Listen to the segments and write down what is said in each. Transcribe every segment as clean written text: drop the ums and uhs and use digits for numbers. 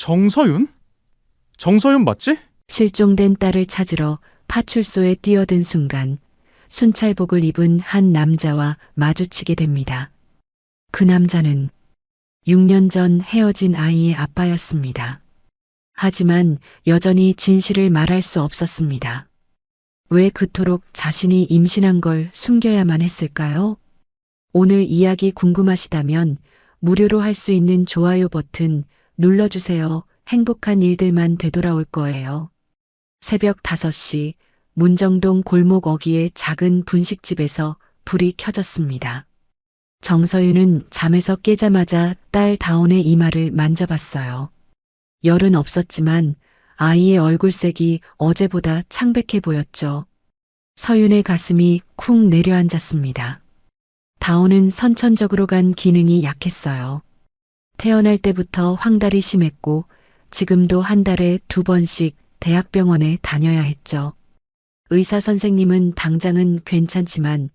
정서윤? 정서윤 맞지? 실종된 딸을 찾으러 파출소에 뛰어든 순간 순찰복을 입은 한 남자와 마주치게 됩니다. 그 남자는 6년 전 헤어진 아이의 아빠였습니다. 하지만 여전히 진실을 말할 수 없었습니다. 왜 그토록 자신이 임신한 걸 숨겨야만 했을까요? 오늘 이야기 궁금하시다면 무료로 할 수 있는 좋아요 버튼 눌러주세요. 행복한 일들만 되돌아올 거예요. 새벽 5시 문정동 골목 어귀의 작은 분식집에서 불이 켜졌습니다. 정서윤은 잠에서 깨자마자 딸 다온의 이마를 만져봤어요. 열은 없었지만 아이의 얼굴색이 어제보다 창백해 보였죠. 서윤의 가슴이 쿵 내려앉았습니다. 다온은 선천적으로 간 기능이 약했어요. 태어날 때부터 황달이 심했고 지금도 한 달에 2번씩 대학병원에 다녀야 했죠. 의사 선생님은 당장은 괜찮지만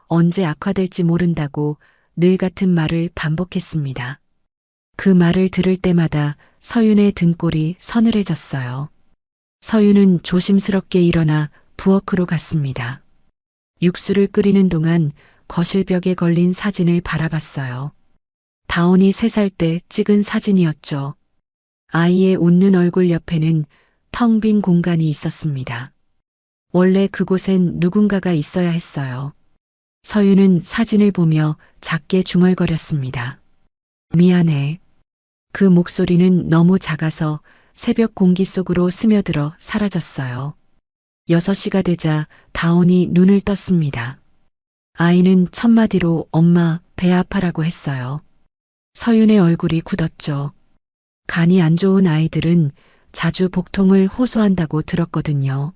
언제 악화될지 모른다고 늘 같은 말을 반복했습니다. 그 말을 들을 때마다 서윤의 등골이 서늘해졌어요. 서윤은 조심스럽게 일어나 부엌으로 갔습니다. 육수를 끓이는 동안 거실벽에 걸린 사진을 바라봤어요. 다온이 3살 때 찍은 사진이었죠. 아이의 웃는 얼굴 옆에는 텅 빈 공간이 있었습니다. 원래 그곳엔 누군가가 있어야 했어요. 서윤은 사진을 보며 작게 중얼거렸습니다. 미안해. 그 목소리는 너무 작아서 새벽 공기 속으로 스며들어 사라졌어요. 6시가 되자 다온이 눈을 떴습니다. 아이는 첫마디로 엄마 배 아파라고 했어요. 서윤의 얼굴이 굳었죠. 간이 안 좋은 아이들은 자주 복통을 호소한다고 들었거든요.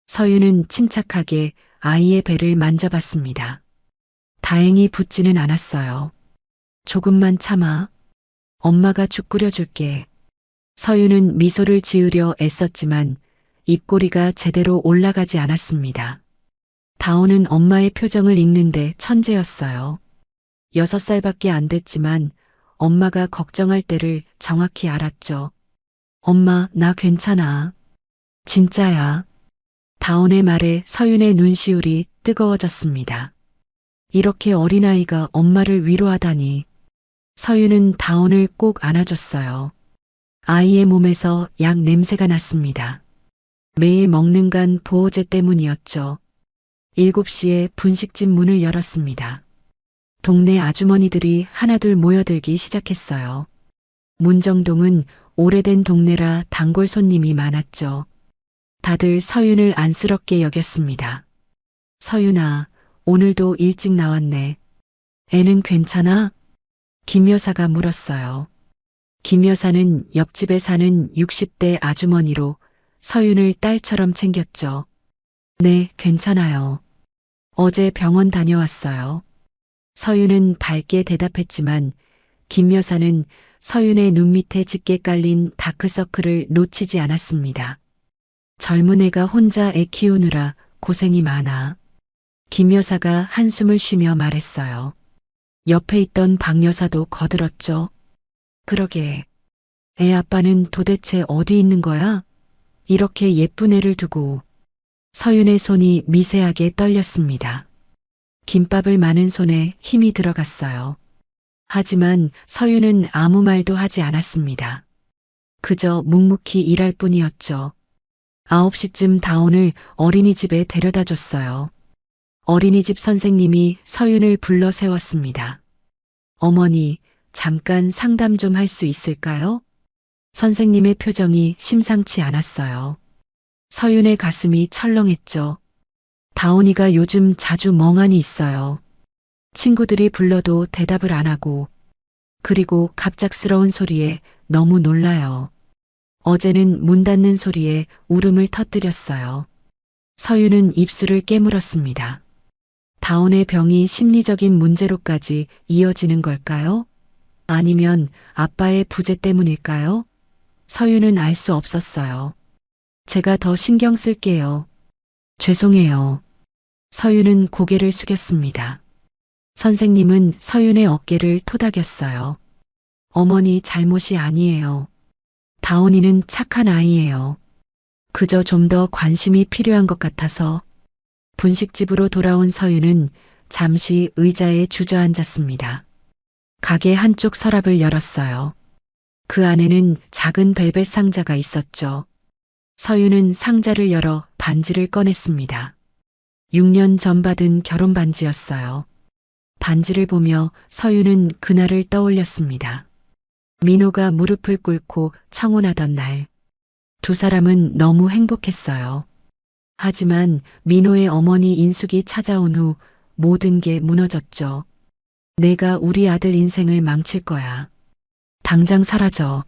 서윤은 침착하게 아이의 배를 만져봤습니다. 다행히 붓지는 않았어요. 조금만 참아. 엄마가 죽 끓여줄게. 서윤은 미소를 지으려 애썼지만 입꼬리가 제대로 올라가지 않았습니다. 다온은 엄마의 표정을 읽는데 천재였어요. 6살밖에 안 됐지만 엄마가 걱정할 때를 정확히 알았죠. 엄마, 나 괜찮아. 진짜야. 다온의 말에 서윤의 눈시울이 뜨거워졌습니다. 이렇게 어린아이가 엄마를 위로하다니. 서윤은 다온을 꼭 안아줬어요. 아이의 몸에서 약 냄새가 났습니다. 매일 먹는 간 보호제 때문이었죠. 7시에 분식집 문을 열었습니다. 동네 아주머니들이 하나둘 모여들기 시작했어요. 문정동은 오래된 동네라 단골 손님이 많았죠. 다들 서윤을 안쓰럽게 여겼습니다. 서윤아, 오늘도 일찍 나왔네. 애는 괜찮아? 김 여사가 물었어요. 김 여사는 옆집에 사는 60대 아주머니로 서윤을 딸처럼 챙겼죠. 네, 괜찮아요. 어제 병원 다녀왔어요. 서윤은 밝게 대답했지만 김 여사는 서윤의 눈 밑에 짙게 깔린 다크서클을 놓치지 않았습니다. 젊은 애가 혼자 애 키우느라 고생이 많아. 김 여사가 한숨을 쉬며 말했어요. 옆에 있던 박 여사도 거들었죠. 그러게. 애 아빠는 도대체 어디 있는 거야? 이렇게 예쁜 애를 두고. 서윤의 손이 미세하게 떨렸습니다. 김밥을 마는 손에 힘이 들어갔어요. 하지만 서윤은 아무 말도 하지 않았습니다. 그저 묵묵히 일할 뿐이었죠. 9시쯤 다온을 어린이집에 데려다 줬어요. 어린이집 선생님이 서윤을 불러 세웠습니다. 어머니, 잠깐 상담 좀 할 수 있을까요? 선생님의 표정이 심상치 않았어요. 서윤의 가슴이 철렁했죠. 다온이가 요즘 자주 멍하니 있어요. 친구들이 불러도 대답을 안 하고, 그리고 갑작스러운 소리에 너무 놀라요. 어제는 문 닫는 소리에 울음을 터뜨렸어요. 서윤은 입술을 깨물었습니다. 다온의 병이 심리적인 문제로까지 이어지는 걸까요? 아니면 아빠의 부재 때문일까요? 서윤은 알 수 없었어요. 제가 더 신경 쓸게요. 죄송해요. 서윤은 고개를 숙였습니다. 선생님은 서윤의 어깨를 토닥였어요. 어머니 잘못이 아니에요. 다온이는 착한 아이예요. 그저 좀 더 관심이 필요한 것 같아서. 분식집으로 돌아온 서윤은 잠시 의자에 주저앉았습니다. 가게 한쪽 서랍을 열었어요. 그 안에는 작은 벨벳 상자가 있었죠. 서윤은 상자를 열어 반지를 꺼냈습니다. 6년 전 받은 결혼 반지였어요. 반지를 보며 서윤은 그날을 떠올렸습니다. 민호가 무릎을 꿇고 청혼하던 날. 두 사람은 너무 행복했어요. 하지만 민호의 어머니 인숙이 찾아온 후 모든 게 무너졌죠. 내가 우리 아들 인생을 망칠 거야. 당장 사라져.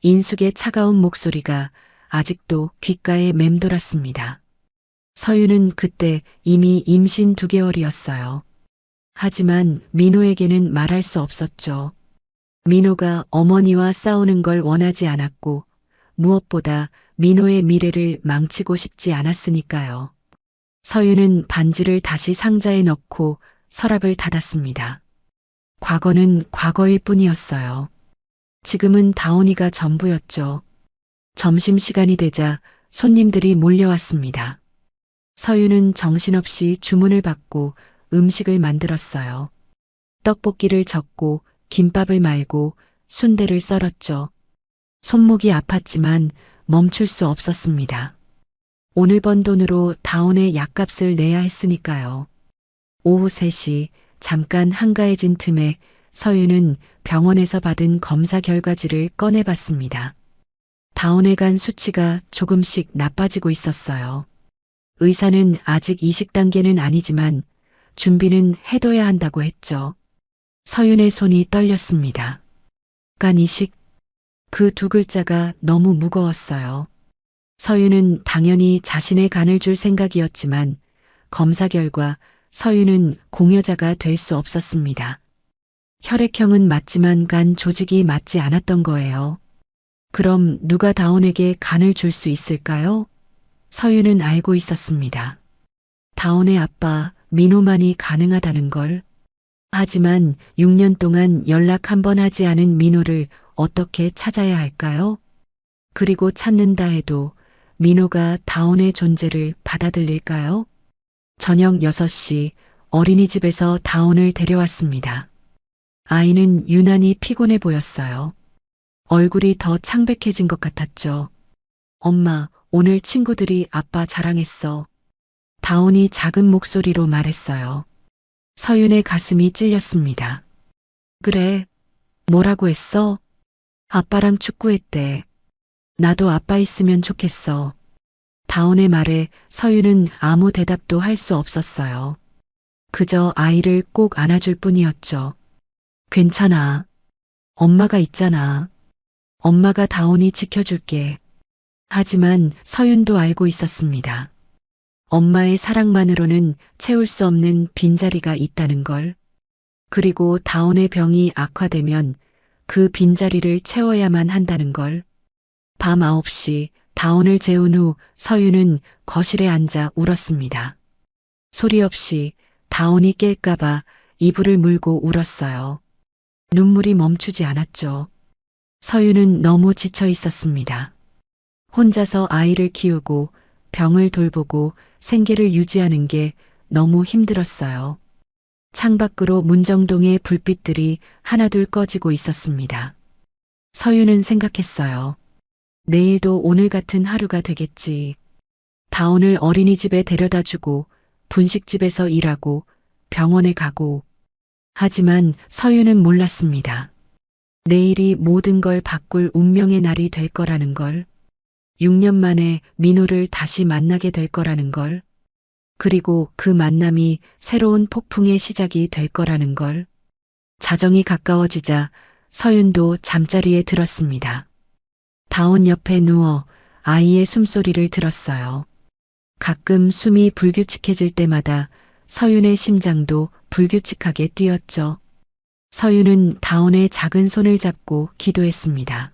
인숙의 차가운 목소리가 아직도 귓가에 맴돌았습니다. 서윤은 그때 이미 임신 2개월이었어요. 하지만 민호에게는 말할 수 없었죠. 민호가 어머니와 싸우는 걸 원하지 않았고 무엇보다 민호의 미래를 망치고 싶지 않았으니까요. 서윤은 반지를 다시 상자에 넣고 서랍을 닫았습니다. 과거는 과거일 뿐이었어요. 지금은 다온이가 전부였죠. 점심시간이 되자 손님들이 몰려왔습니다. 서윤은 정신없이 주문을 받고 음식을 만들었어요. 떡볶이를 젓고 김밥을 말고 순대를 썰었죠. 손목이 아팠지만 멈출 수 없었습니다. 오늘 번 돈으로 다온의 약값을 내야 했으니까요. 오후 3시 잠깐 한가해진 틈에 서윤은 병원에서 받은 검사 결과지를 꺼내봤습니다. 다온의 간 수치가 조금씩 나빠지고 있었어요. 의사는 아직 이식 단계는 아니지만 준비는 해둬야 한다고 했죠. 서윤의 손이 떨렸습니다. 간 이식? 그 두 글자가 너무 무거웠어요. 서윤은 당연히 자신의 간을 줄 생각이었지만 검사 결과 서윤은 공여자가 될 수 없었습니다. 혈액형은 맞지만 간 조직이 맞지 않았던 거예요. 그럼 누가 다온에게 간을 줄 수 있을까요? 서윤은 알고 있었습니다. 다온의 아빠 민호만이 가능하다는 걸. 하지만 6년 동안 연락 한 번 하지 않은 민호를 어떻게 찾아야 할까요? 그리고 찾는다 해도 민호가 다온의 존재를 받아들일까요? 저녁 6시 어린이집에서 다온을 데려왔습니다. 아이는 유난히 피곤해 보였어요. 얼굴이 더 창백해진 것 같았죠. 엄마, 오늘 친구들이 아빠 자랑했어. 다온이 작은 목소리로 말했어요. 서윤의 가슴이 찔렸습니다. 그래, 뭐라고 했어? 아빠랑 축구했대. 나도 아빠 있으면 좋겠어. 다온의 말에 서윤은 아무 대답도 할 수 없었어요. 그저 아이를 꼭 안아줄 뿐이었죠. 괜찮아. 엄마가 있잖아. 엄마가 다온이 지켜줄게. 하지만 서윤도 알고 있었습니다. 엄마의 사랑만으로는 채울 수 없는 빈자리가 있다는 걸. 그리고 다온의 병이 악화되면 그 빈자리를 채워야만 한다는 걸. 밤 9시 다온을 재운 후 서윤은 거실에 앉아 울었습니다. 소리 없이 다온이 깰까봐 이불을 물고 울었어요. 눈물이 멈추지 않았죠. 서윤은 너무 지쳐 있었습니다. 혼자서 아이를 키우고 병을 돌보고 생계를 유지하는 게 너무 힘들었어요. 창밖으로 문정동의 불빛들이 하나둘 꺼지고 있었습니다. 서윤은 생각했어요. 내일도 오늘 같은 하루가 되겠지. 다온을 어린이집에 데려다 주고 분식집에서 일하고 병원에 가고. 하지만 서윤은 몰랐습니다. 내일이 모든 걸 바꿀 운명의 날이 될 거라는 걸. 6년 만에 민호를 다시 만나게 될 거라는 걸. 그리고 그 만남이 새로운 폭풍의 시작이 될 거라는 걸. 자정이 가까워지자 서윤도 잠자리에 들었습니다. 다온 옆에 누워 아이의 숨소리를 들었어요. 가끔 숨이 불규칙해질 때마다 서윤의 심장도 불규칙하게 뛰었죠. 서윤은 다온의 작은 손을 잡고 기도했습니다.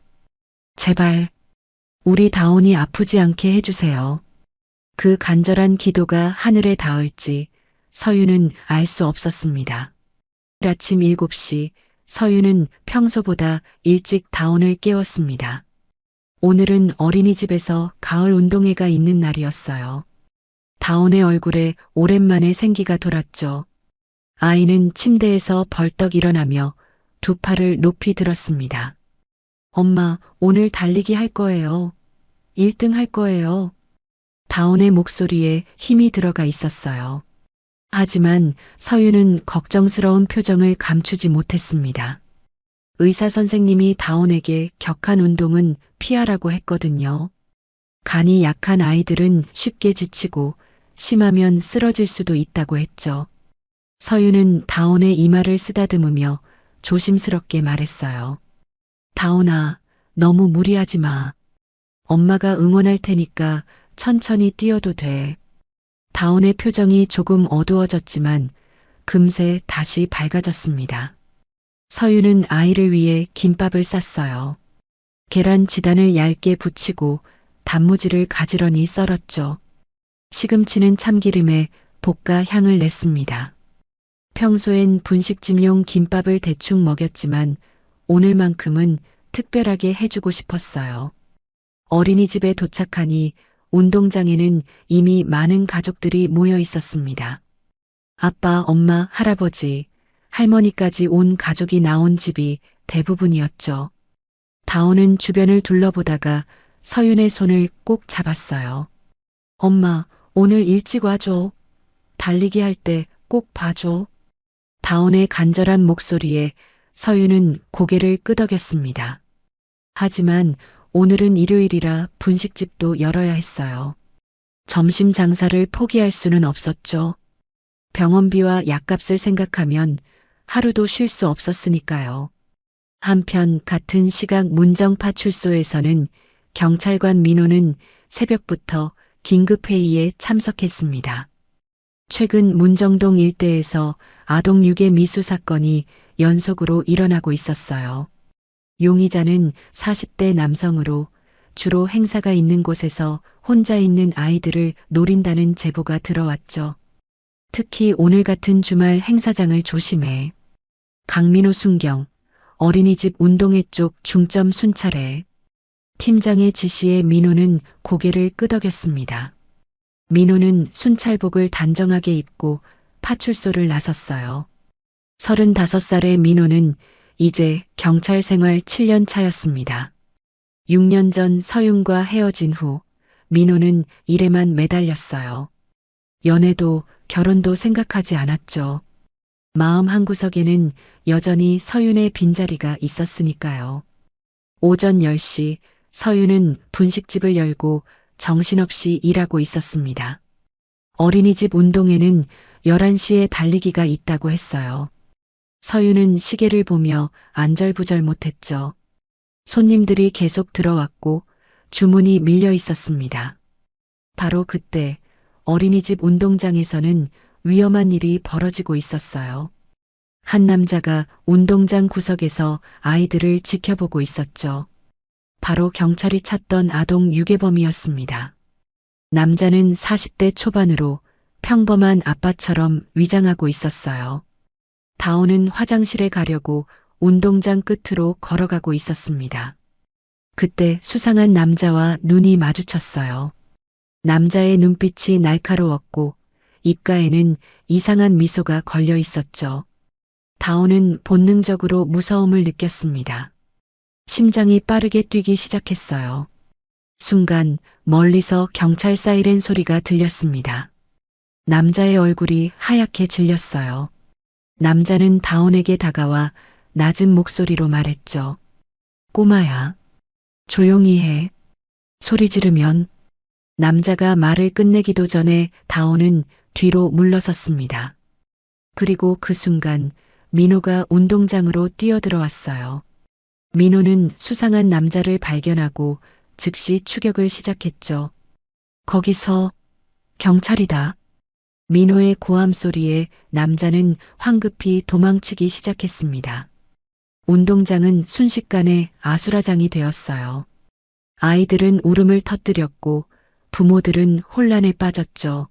제발 우리 다온이 아프지 않게 해주세요. 그 간절한 기도가 하늘에 닿을지 서윤은 알 수 없었습니다. 아침 7시 서윤은 평소보다 일찍 다온을 깨웠습니다. 오늘은 어린이집에서 가을 운동회가 있는 날이었어요. 다온의 얼굴에 오랜만에 생기가 돌았죠. 아이는 침대에서 벌떡 일어나며 두 팔을 높이 들었습니다. 엄마, 오늘 달리기 할 거예요. 1등 할 거예요. 다온의 목소리에 힘이 들어가 있었어요. 하지만 서윤은 걱정스러운 표정을 감추지 못했습니다. 의사 선생님이 다온에게 격한 운동은 피하라고 했거든요. 간이 약한 아이들은 쉽게 지치고 심하면 쓰러질 수도 있다고 했죠. 서윤은 다온의 이마를 쓰다듬으며 조심스럽게 말했어요. 다온아, 너무 무리하지 마. 엄마가 응원할 테니까 천천히 뛰어도 돼. 다온의 표정이 조금 어두워졌지만 금세 다시 밝아졌습니다. 서윤은 아이를 위해 김밥을 쌌어요. 계란 지단을 얇게 붙이고 단무지를 가지런히 썰었죠. 시금치는 참기름에 볶아 향을 냈습니다. 평소엔 분식집용 김밥을 대충 먹였지만 오늘만큼은 특별하게 해주고 싶었어요. 어린이집에 도착하니 운동장에는 이미 많은 가족들이 모여 있었습니다. 아빠, 엄마, 할아버지, 할머니까지 온 가족이 나온 집이 대부분이었죠. 다온은 주변을 둘러보다가 서윤의 손을 꼭 잡았어요. 엄마, 오늘 일찍 와줘. 달리기 할 때 꼭 봐줘. 다온의 간절한 목소리에 서윤은 고개를 끄덕였습니다. 하지만 오늘은 일요일이라 분식집도 열어야 했어요. 점심 장사를 포기할 수는 없었죠. 병원비와 약값을 생각하면 하루도 쉴 수 없었으니까요. 한편 같은 시각 문정파출소에서는 경찰관 민호는 새벽부터 긴급회의에 참석했습니다. 최근 문정동 일대에서 아동 유괴 미수 사건이 연속으로 일어나고 있었어요. 용의자는 40대 남성으로 주로 행사가 있는 곳에서 혼자 있는 아이들을 노린다는 제보가 들어왔죠. 특히 오늘 같은 주말 행사장을 조심해. 강민호 순경, 어린이집 운동회 쪽 중점 순찰해. 팀장의 지시에 민호는 고개를 끄덕였습니다. 민호는 순찰복을 단정하게 입고 파출소를 나섰어요. 35살의 민호는 이제 경찰 생활 7년 차였습니다. 6년 전 서윤과 헤어진 후 민호는 일에만 매달렸어요. 연애도 결혼도 생각하지 않았죠. 마음 한구석에는 여전히 서윤의 빈자리가 있었으니까요. 오전 10시 서윤은 분식집을 열고 정신없이 일하고 있었습니다. 어린이집 운동회는 11시에 달리기가 있다고 했어요. 서윤은 시계를 보며 안절부절 못했죠. 손님들이 계속 들어왔고 주문이 밀려 있었습니다. 바로 그때 어린이집 운동장에서는 위험한 일이 벌어지고 있었어요. 한 남자가 운동장 구석에서 아이들을 지켜보고 있었죠. 바로 경찰이 찾던 아동 유괴범이었습니다. 남자는 40대 초반으로 평범한 아빠처럼 위장하고 있었어요. 다온은 화장실에 가려고 운동장 끝으로 걸어가고 있었습니다. 그때 수상한 남자와 눈이 마주쳤어요. 남자의 눈빛이 날카로웠고 입가에는 이상한 미소가 걸려 있었죠. 다온은 본능적으로 무서움을 느꼈습니다. 심장이 빠르게 뛰기 시작했어요. 순간 멀리서 경찰 사이렌 소리가 들렸습니다. 남자의 얼굴이 하얗게 질렸어요. 남자는 다온에게 다가와 낮은 목소리로 말했죠. 꼬마야, 조용히 해. 소리 지르면. 남자가 말을 끝내기도 전에 다온은 뒤로 물러섰습니다. 그리고 그 순간 민호가 운동장으로 뛰어들어왔어요. 민호는 수상한 남자를 발견하고 즉시 추격을 시작했죠. 거기서 경찰이다. 민호의 고함 소리에 남자는 황급히 도망치기 시작했습니다. 운동장은 순식간에 아수라장이 되었어요. 아이들은 울음을 터뜨렸고 부모들은 혼란에 빠졌죠.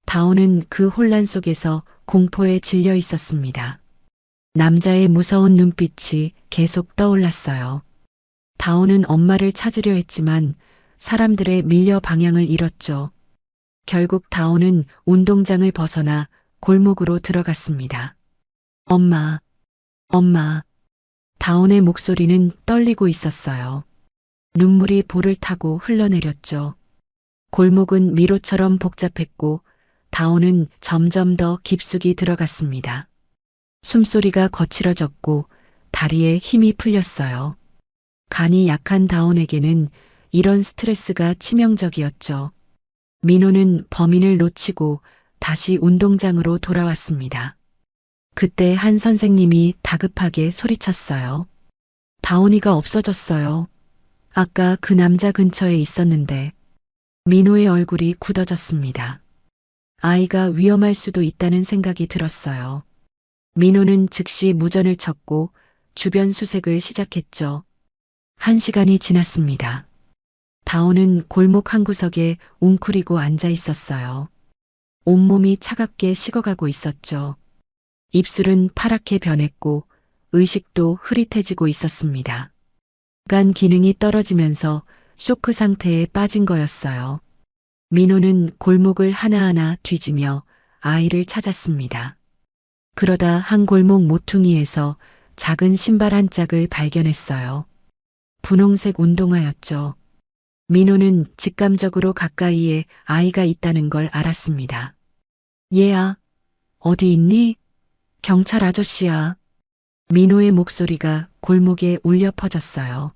다온은 그 혼란 속에서 공포에 질려 있었습니다. 남자의 무서운 눈빛이 계속 떠올랐어요. 다온은 엄마를 찾으려 했지만 사람들에 밀려 방향을 잃었죠. 결국 다온은 운동장을 벗어나 골목으로 들어갔습니다. 엄마, 엄마. 다온의 목소리는 떨리고 있었어요. 눈물이 볼을 타고 흘러내렸죠. 골목은 미로처럼 복잡했고 다온은 점점 더 깊숙이 들어갔습니다. 숨소리가 거칠어졌고 다리에 힘이 풀렸어요. 간이 약한 다온에게는 이런 스트레스가 치명적이었죠. 민호는 범인을 놓치고 다시 운동장으로 돌아왔습니다. 그때 한 선생님이 다급하게 소리쳤어요. 다온이가 없어졌어요. 아까 그 남자 근처에 있었는데. 민호의 얼굴이 굳어졌습니다. 아이가 위험할 수도 있다는 생각이 들었어요. 민호는 즉시 무전을 쳤고 주변 수색을 시작했죠. 1시간이 지났습니다. 다온은 골목 한 구석에 웅크리고 앉아 있었어요. 온몸이 차갑게 식어가고 있었죠. 입술은 파랗게 변했고 의식도 흐릿해지고 있었습니다. 간 기능이 떨어지면서 쇼크 상태에 빠진 거였어요. 민호는 골목을 하나하나 뒤지며 아이를 찾았습니다. 그러다 한 골목 모퉁이에서 작은 신발 한 짝을 발견했어요. 분홍색 운동화였죠. 민호는 직감적으로 가까이에 아이가 있다는 걸 알았습니다. 얘야, 어디 있니? 경찰 아저씨야. 민호의 목소리가 골목에 울려 퍼졌어요.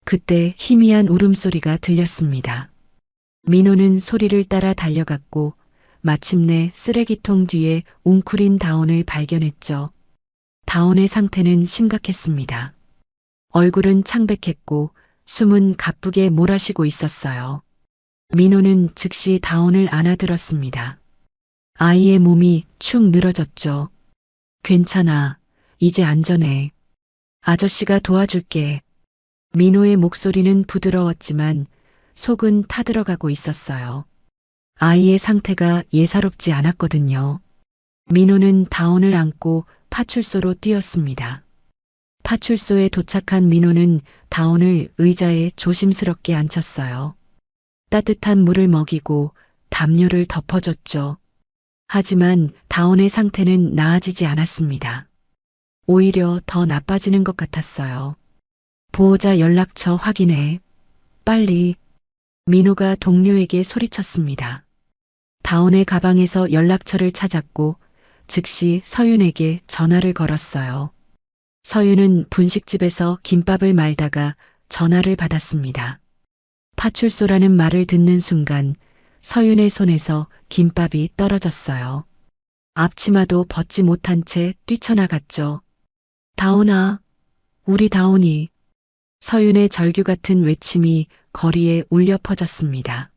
그때 희미한 울음소리가 들렸습니다. 민호는 소리를 따라 달려갔고 마침내 쓰레기통 뒤에 웅크린 다온을 발견했죠. 다온의 상태는 심각했습니다. 얼굴은 창백했고 숨은 가쁘게 몰아쉬고 있었어요. 민호는 즉시 다온을 안아들었습니다. 아이의 몸이 축 늘어졌죠. 괜찮아. 이제 안전해. 아저씨가 도와줄게. 민호의 목소리는 부드러웠지만 속은 타들어가고 있었어요. 아이의 상태가 예사롭지 않았거든요. 민호는 다온을 안고 파출소로 뛰었습니다. 파출소에 도착한 민호는 다온을 의자에 조심스럽게 앉혔어요. 따뜻한 물을 먹이고 담요를 덮어줬죠. 하지만 다온의 상태는 나아지지 않았습니다. 오히려 더 나빠지는 것 같았어요. 보호자 연락처 확인해. 빨리. 민호가 동료에게 소리쳤습니다. 다온의 가방에서 연락처를 찾았고 즉시 서윤에게 전화를 걸었어요. 서윤은 분식집에서 김밥을 말다가 전화를 받았습니다. 파출소라는 말을 듣는 순간 서윤의 손에서 김밥이 떨어졌어요. 앞치마도 벗지 못한 채 뛰쳐나갔죠. 다온아, 우리 다온이. 서윤의 절규 같은 외침이 거리에 울려 퍼졌습니다.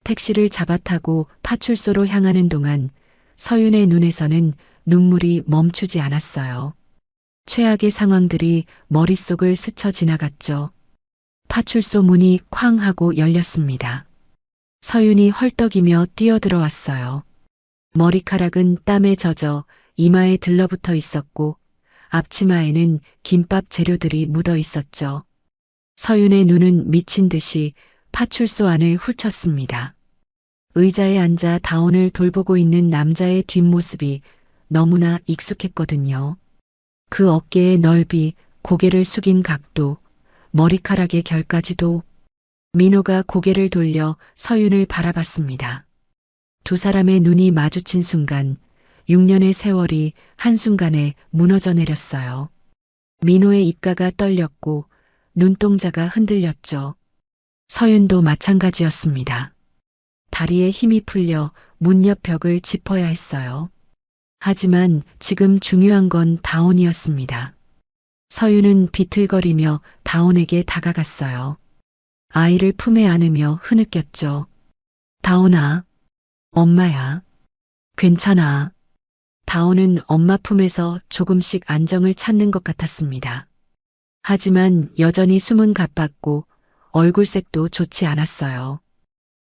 택시를 잡아타고 파출소로 향하는 동안 서윤의 눈에서는 눈물이 멈추지 않았어요. 최악의 상황들이 머릿속을 스쳐 지나갔죠. 파출소 문이 쾅 하고 열렸습니다. 서윤이 헐떡이며 뛰어들어왔어요. 머리카락은 땀에 젖어 이마에 들러붙어 있었고 앞치마에는 김밥 재료들이 묻어 있었죠. 서윤의 눈은 미친 듯이 파출소 안을 훑쳤습니다. 의자에 앉아 다온을 돌보고 있는 남자의 뒷모습이 너무나 익숙했거든요. 그 어깨의 넓이, 고개를 숙인 각도, 머리카락의 결까지도. 민호가 고개를 돌려 서윤을 바라봤습니다. 두 사람의 눈이 마주친 순간 6년의 세월이 한순간에 무너져 내렸어요. 민호의 입가가 떨렸고 눈동자가 흔들렸죠. 서윤도 마찬가지였습니다. 다리에 힘이 풀려 문 옆 벽을 짚어야 했어요. 하지만 지금 중요한 건 다온이었습니다. 서윤은 비틀거리며 다온에게 다가갔어요. 아이를 품에 안으며 흐느꼈죠. 다온아, 엄마야. 괜찮아. 다온은 엄마 품에서 조금씩 안정을 찾는 것 같았습니다. 하지만 여전히 숨은 가빴고 얼굴색도 좋지 않았어요.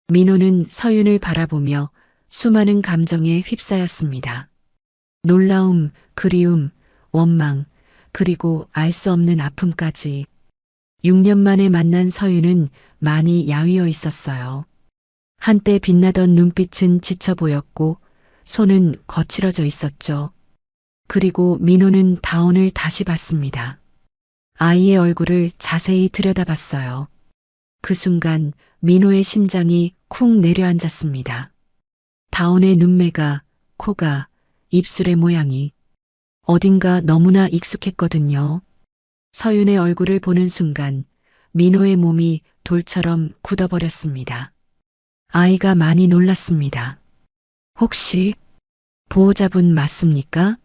민호는 서윤을 바라보며 수많은 감정에 휩싸였습니다. 놀라움, 그리움, 원망, 그리고 알 수 없는 아픔까지. 6년 만에 만난 서윤은 많이 야위어 있었어요. 한때 빛나던 눈빛은 지쳐 보였고 손은 거칠어져 있었죠. 그리고 민호는 다온을 다시 봤습니다. 아이의 얼굴을 자세히 들여다봤어요. 그 순간 민호의 심장이 쿵 내려앉았습니다. 다온의 눈매가, 코가, 입술의 모양이 어딘가 너무나 익숙했거든요. 서윤의 얼굴을 보는 순간 민호의 몸이 돌처럼 굳어버렸습니다. 아이가 많이 놀랐습니다. 혹시 보호자분 맞습니까?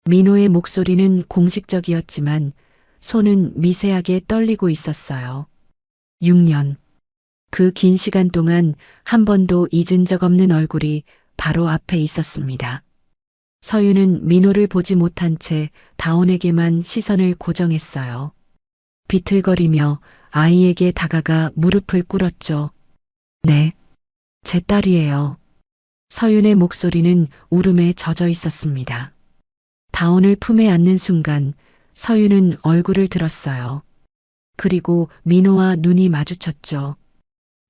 민호의 목소리는 공식적이었지만 손은 미세하게 떨리고 있었어요. 6년. 그 긴 시간 동안 한 번도 잊은 적 없는 얼굴이 바로 앞에 있었습니다. 서윤은 민호를 보지 못한 채 다온에게만 시선을 고정했어요. 비틀거리며 아이에게 다가가 무릎을 꿇었죠. 네, 제 딸이에요. 서윤의 목소리는 울음에 젖어 있었습니다. 다온을 품에 안는 순간 서윤은 얼굴을 들었어요. 그리고 민호와 눈이 마주쳤죠.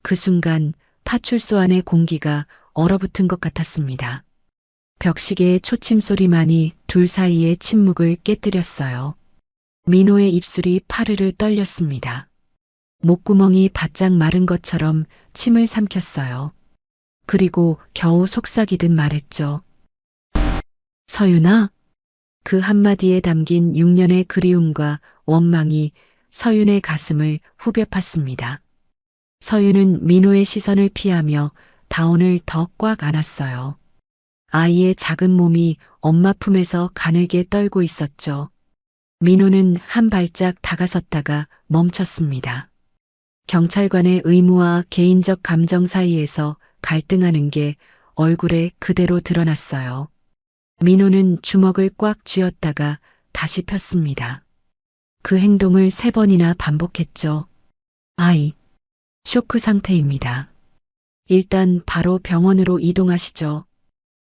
그 순간 파출소 안의 공기가 얼어붙은 것 같았습니다. 벽시계의 초침 소리만이 둘 사이의 침묵을 깨뜨렸어요. 민호의 입술이 파르르 떨렸습니다. 목구멍이 바짝 마른 것처럼 침을 삼켰어요. 그리고 겨우 속삭이듯 말했죠. 서윤아? 그 한마디에 담긴 6년의 그리움과 원망이 서윤의 가슴을 후벼 팠습니다. 서윤은 민호의 시선을 피하며 다온을 더 꽉 안았어요. 아이의 작은 몸이 엄마 품에서 가늘게 떨고 있었죠. 민호는 한 발짝 다가섰다가 멈췄습니다. 경찰관의 의무와 개인적 감정 사이에서 갈등하는 게 얼굴에 그대로 드러났어요. 민호는 주먹을 꽉 쥐었다가 다시 폈습니다. 그 행동을 3번이나 반복했죠. 아이, 쇼크 상태입니다. 일단 바로 병원으로 이동하시죠.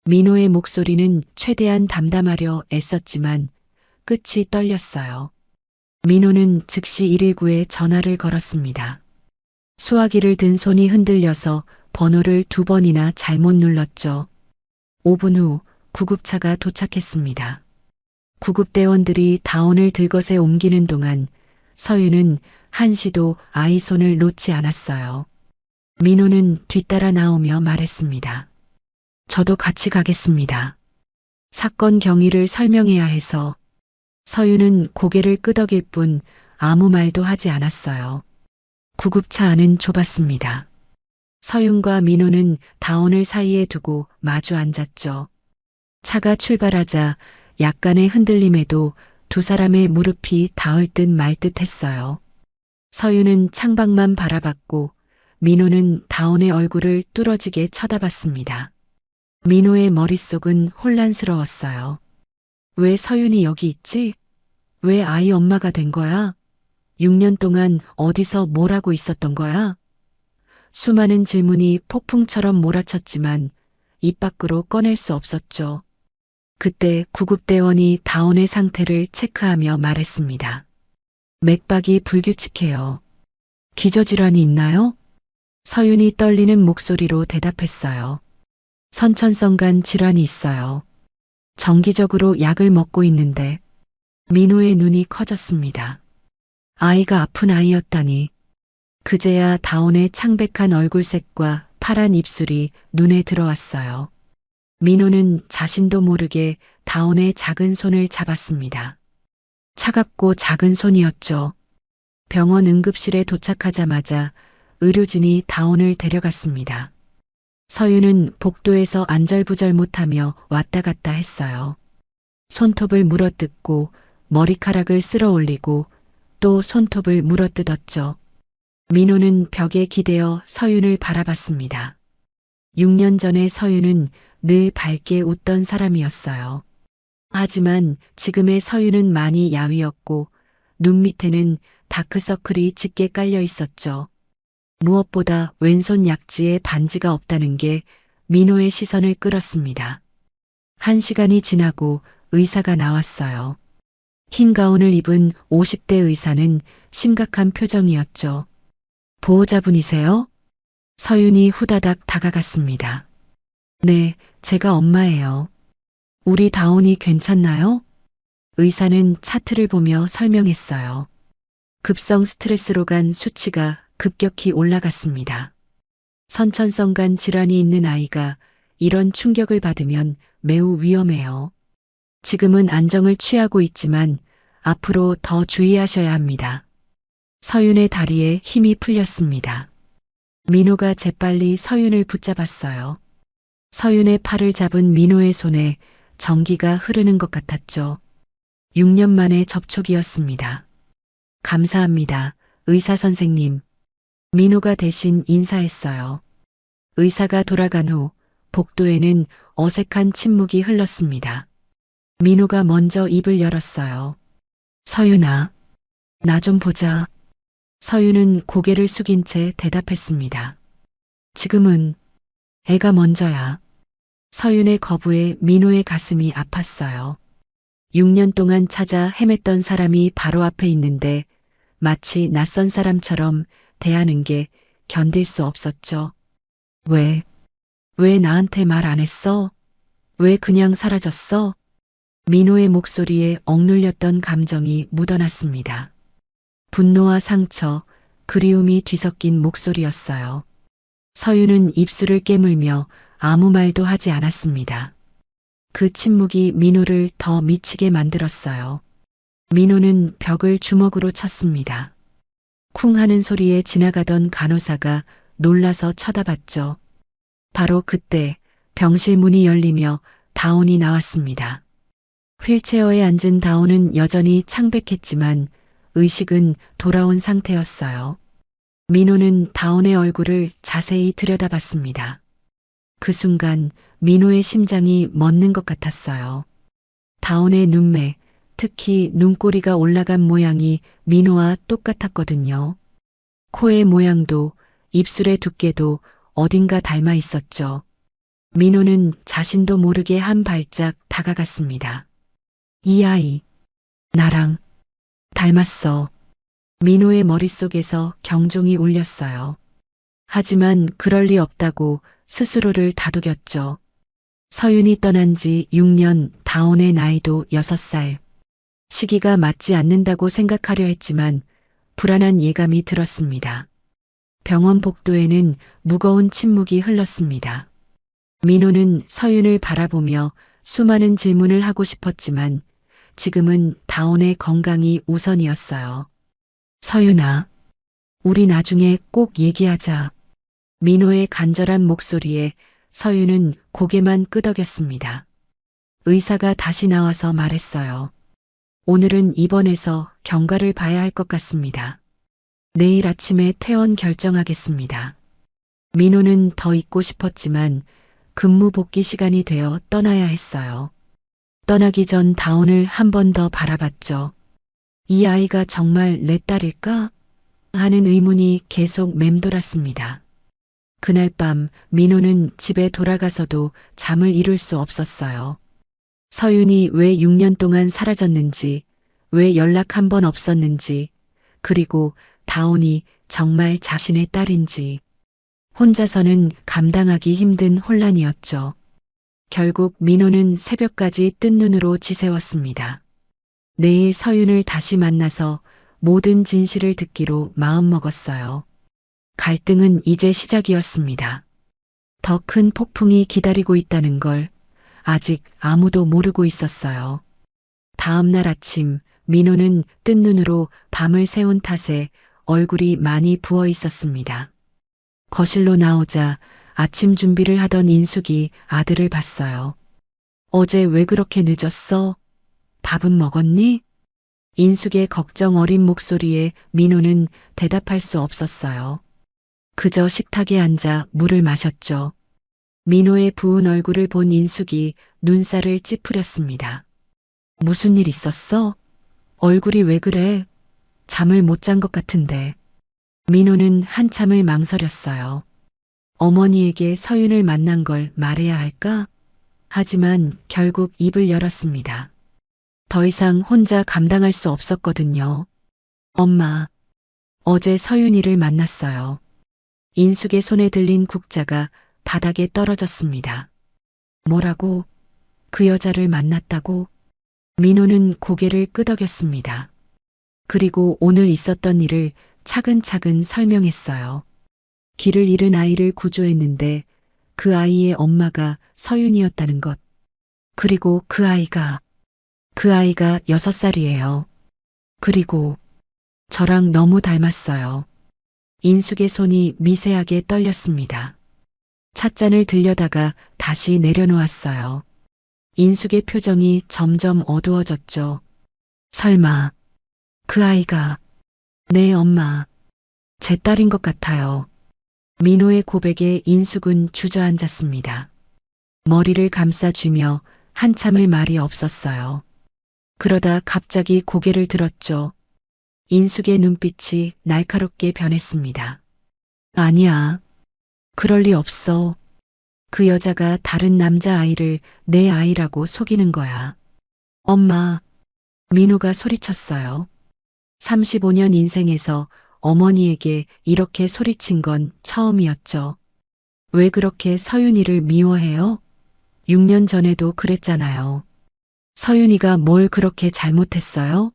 민호의 목소리는 최대한 담담하려 애썼지만 끝이 떨렸어요. 민호는 즉시 119에 전화를 걸었습니다. 수화기를 든 손이 흔들려서 번호를 2번이나 잘못 눌렀죠. 5분 후 구급차가 도착했습니다. 구급대원들이 다온을 들것에 옮기는 동안 서윤은 한시도 아이 손을 놓지 않았어요. 민호는 뒤따라 나오며 말했습니다. 저도 같이 가겠습니다. 사건 경위를 설명해야 해서. 서윤은 고개를 끄덕일 뿐 아무 말도 하지 않았어요. 구급차 안은 좁았습니다. 서윤과 민호는 다온을 사이에 두고 마주 앉았죠. 차가 출발하자 약간의 흔들림에도 두 사람의 무릎이 닿을 듯 말 듯 했어요. 서윤은 창밖만 바라봤고 민호는 다온의 얼굴을 뚫어지게 쳐다봤습니다. 민호의 머릿속은 혼란스러웠어요. 왜 서윤이 여기 있지? 왜 아이 엄마가 된 거야? 6년 동안 어디서 뭘 하고 있었던 거야? 수많은 질문이 폭풍처럼 몰아쳤지만 입 밖으로 꺼낼 수 없었죠. 그때 구급대원이 다온의 상태를 체크하며 말했습니다. 맥박이 불규칙해요. 기저질환이 있나요? 서윤이 떨리는 목소리로 대답했어요. 선천성간 질환이 있어요. 정기적으로 약을 먹고 있는데. 민호의 눈이 커졌습니다. 아이가 아픈 아이였다니. 그제야 다온의 창백한 얼굴색과 파란 입술이 눈에 들어왔어요. 민호는 자신도 모르게 다온의 작은 손을 잡았습니다. 차갑고 작은 손이었죠. 병원 응급실에 도착하자마자 의료진이 다온을 데려갔습니다. 서윤은 복도에서 안절부절 못하며 왔다 갔다 했어요. 손톱을 물어뜯고 머리카락을 쓸어 올리고 또 손톱을 물어뜯었죠. 민호는 벽에 기대어 서윤을 바라봤습니다. 6년 전의 서윤은 늘 밝게 웃던 사람이었어요. 하지만 지금의 서윤은 많이 야위었고 눈 밑에는 다크서클이 짙게 깔려 있었죠. 무엇보다 왼손 약지에 반지가 없다는 게 민호의 시선을 끌었습니다. 1시간이 지나고 의사가 나왔어요. 흰 가운을 입은 50대 의사는 심각한 표정이었죠. 보호자분이세요? 서윤이 후다닥 다가갔습니다. 네, 제가 엄마예요. 우리 다온이 괜찮나요? 의사는 차트를 보며 설명했어요. 급성 스트레스로 간 수치가 급격히 올라갔습니다. 선천성간 질환이 있는 아이가 이런 충격을 받으면 매우 위험해요. 지금은 안정을 취하고 있지만 앞으로 더 주의하셔야 합니다. 서윤의 다리에 힘이 풀렸습니다. 민호가 재빨리 서윤을 붙잡았어요. 서윤의 팔을 잡은 민호의 손에 전기가 흐르는 것 같았죠. 6년 만의 접촉이었습니다. 감사합니다, 의사 선생님. 민호가 대신 인사했어요. 의사가 돌아간 후 복도에는 어색한 침묵이 흘렀습니다. 민호가 먼저 입을 열었어요. 서윤아, 나 좀 보자. 서윤은 고개를 숙인 채 대답했습니다. 지금은 애가 먼저야. 서윤의 거부에 민호의 가슴이 아팠어요. 6년 동안 찾아 헤맸던 사람이 바로 앞에 있는데 마치 낯선 사람처럼 대하는 게 견딜 수 없었죠. 왜 나한테 말 안 했어? 왜 그냥 사라졌어? 민호의 목소리에 억눌렸던 감정이 묻어났습니다. 분노와 상처, 그리움이 뒤섞인 목소리였어요. 서윤은 입술을 깨물며 아무 말도 하지 않았습니다. 그 침묵이 민호를 더 미치게 만들었어요. 민호는 벽을 주먹으로 쳤습니다. 쿵 하는 소리에 지나가던 간호사가 놀라서 쳐다봤죠. 바로 그때 병실 문이 열리며 다온이 나왔습니다. 휠체어에 앉은 다온은 여전히 창백했지만 의식은 돌아온 상태였어요. 민호는 다온의 얼굴을 자세히 들여다봤습니다. 그 순간 민호의 심장이 멎는 것 같았어요. 다온의 눈매, 특히 눈꼬리가 올라간 모양이 민호와 똑같았거든요. 코의 모양도 입술의 두께도 어딘가 닮아 있었죠. 민호는 자신도 모르게 한 발짝 다가갔습니다. 이 아이, 나랑 닮았어. 민호의 머릿속에서 경종이 울렸어요. 하지만 그럴 리 없다고 스스로를 다독였죠. 서윤이 떠난 지 6년, 다온의 나이도 6살. 시기가 맞지 않는다고 생각하려 했지만 불안한 예감이 들었습니다. 병원 복도에는 무거운 침묵이 흘렀습니다. 민호는 서윤을 바라보며 수많은 질문을 하고 싶었지만 지금은 다온의 건강이 우선이었어요. 서윤아, 우리 나중에 꼭 얘기하자. 민호의 간절한 목소리에 서윤은 고개만 끄덕였습니다. 의사가 다시 나와서 말했어요. 오늘은 입원해서 경과를 봐야 할 것 같습니다. 내일 아침에 퇴원 결정하겠습니다. 민호는 더 있고 싶었지만 근무 복귀 시간이 되어 떠나야 했어요. 떠나기 전 다온을 한 번 더 바라봤죠. 이 아이가 정말 내 딸일까? 하는 의문이 계속 맴돌았습니다. 그날 밤 민호는 집에 돌아가서도 잠을 이룰 수 없었어요. 서윤이 왜 6년 동안 사라졌는지, 왜 연락 한 번 없었는지, 그리고 다온이 정말 자신의 딸인지. 혼자서는 감당하기 힘든 혼란이었죠. 결국 민호는 새벽까지 뜬 눈으로 지새웠습니다. 내일 서윤을 다시 만나서 모든 진실을 듣기로 마음먹었어요. 갈등은 이제 시작이었습니다. 더 큰 폭풍이 기다리고 있다는 걸 아직 아무도 모르고 있었어요. 다음 날 아침 민호는 뜬 눈으로 밤을 새운 탓에 얼굴이 많이 부어 있었습니다. 거실로 나오자 아침 준비를 하던 인숙이 아들을 봤어요. 어제 왜 그렇게 늦었어? 밥은 먹었니? 인숙의 걱정 어린 목소리에 민호는 대답할 수 없었어요. 그저 식탁에 앉아 물을 마셨죠. 민호의 부은 얼굴을 본 인숙이 눈살을 찌푸렸습니다. 무슨 일 있었어? 얼굴이 왜 그래? 잠을 못 잔 것 같은데. 민호는 한참을 망설였어요. 어머니에게 서윤을 만난 걸 말해야 할까? 하지만 결국 입을 열었습니다. 더 이상 혼자 감당할 수 없었거든요. 엄마, 어제 서윤이를 만났어요. 인숙의 손에 들린 국자가 바닥에 떨어졌습니다. 뭐라고? 그 여자를 만났다고? 민호는 고개를 끄덕였습니다. 그리고 오늘 있었던 일을 차근차근 설명했어요. 길을 잃은 아이를 구조했는데 그 아이의 엄마가 서윤이었다는 것. 그리고 그 아이가 6살이에요. 그리고 저랑 너무 닮았어요. 인숙의 손이 미세하게 떨렸습니다. 찻잔을 들려다가 다시 내려놓았어요. 인숙의 표정이 점점 어두워졌죠. 설마 그 아이가 내 엄마, 제 딸인 것 같아요. 민호의 고백에 인숙은 주저앉았습니다. 머리를 감싸쥐며 한참을 말이 없었어요. 그러다 갑자기 고개를 들었죠. 인숙의 눈빛이 날카롭게 변했습니다. 아니야. 그럴 리 없어. 그 여자가 다른 남자아이를 내 아이라고 속이는 거야. 엄마, 민호가 소리쳤어요. 35년 인생에서 어머니에게 이렇게 소리친 건 처음이었죠. 왜 그렇게 서윤이를 미워해요? 6년 전에도 그랬잖아요. 서윤이가 뭘 그렇게 잘못했어요?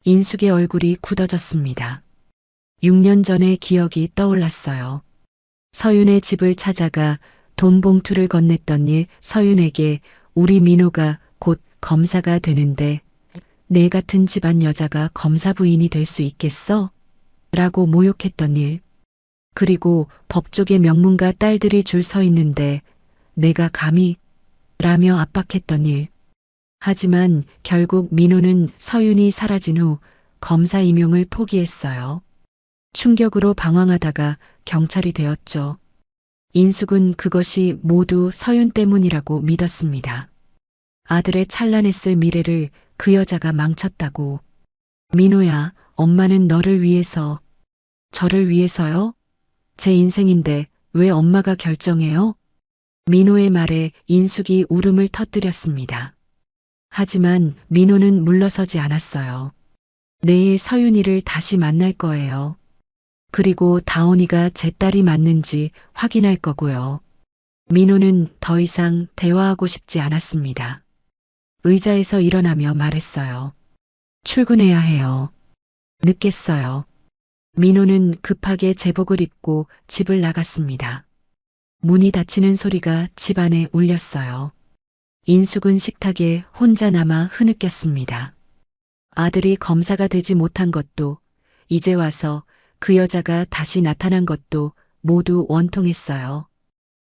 인숙의 얼굴이 굳어졌습니다. 6년 전의 기억이 떠올랐어요. 서윤의 집을 찾아가 돈 봉투를 건넸던 일, 서윤에게 우리 민호가 곧 검사가 되는데 내 같은 집안 여자가 검사 부인이 될 수 있겠어? 라고 모욕했던 일. 그리고 법조계 명문가 딸들이 줄 서 있는데 내가 감히? 라며 압박했던 일. 하지만 결국 민호는 서윤이 사라진 후 검사 임용을 포기했어요. 충격으로 방황하다가 경찰이 되었죠. 인숙은 그것이 모두 서윤 때문이라고 믿었습니다. 아들의 찬란했을 미래를 그 여자가 망쳤다고. 민호야, 엄마는 너를 위해서. 저를 위해서요? 제 인생인데 왜 엄마가 결정해요? 민호의 말에 인숙이 울음을 터뜨렸습니다. 하지만 민호는 물러서지 않았어요. 내일 서윤이를 다시 만날 거예요. 그리고 다온이가 제 딸이 맞는지 확인할 거고요. 민호는 더 이상 대화하고 싶지 않았습니다. 의자에서 일어나며 말했어요. 출근해야 해요. 늦겠어요. 민호는 급하게 제복을 입고 집을 나갔습니다. 문이 닫히는 소리가 집안에 울렸어요. 인숙은 식탁에 혼자 남아 흐느꼈습니다. 아들이 검사가 되지 못한 것도, 이제 와서 그 여자가 다시 나타난 것도 모두 원통했어요.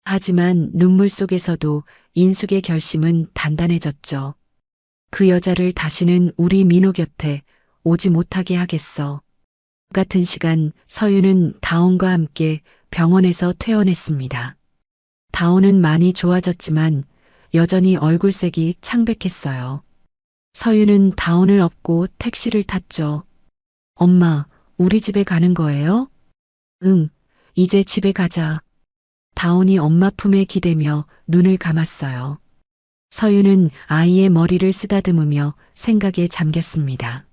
하지만 눈물 속에서도 인숙의 결심은 단단해졌죠. 그 여자를 다시는 우리 민호 곁에 오지 못하게 하겠어. 같은 시간 서윤은 다온과 함께 병원에서 퇴원했습니다. 다온은 많이 좋아졌지만 여전히 얼굴색이 창백했어요. 서윤은 다온을 업고 택시를 탔죠. 엄마, 우리 집에 가는 거예요? 응, 이제 집에 가자. 다온이 엄마 품에 기대며 눈을 감았어요. 서윤은 아이의 머리를 쓰다듬으며 생각에 잠겼습니다.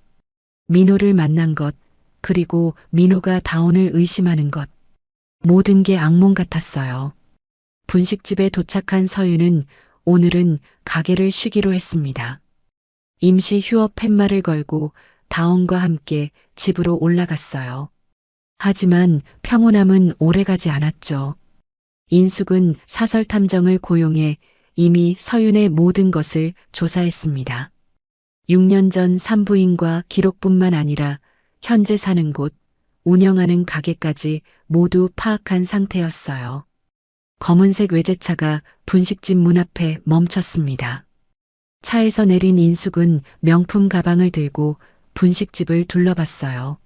민호를 만난 것, 그리고 민호가 다온을 의심하는 것. 모든 게 악몽 같았어요. 분식집에 도착한 서윤은 오늘은 가게를 쉬기로 했습니다. 임시 휴업 팻말을 걸고 다온과 함께 집으로 올라갔어요. 하지만 평온함은 오래가지 않았죠. 인숙은 사설 탐정을 고용해 이미 서윤의 모든 것을 조사했습니다. 6년 전 산부인과 기록뿐만 아니라 현재 사는 곳, 운영하는 가게까지 모두 파악한 상태였어요. 검은색 외제차가 분식집 문 앞에 멈췄습니다. 차에서 내린 인숙은 명품 가방을 들고 분식집을 둘러봤어요.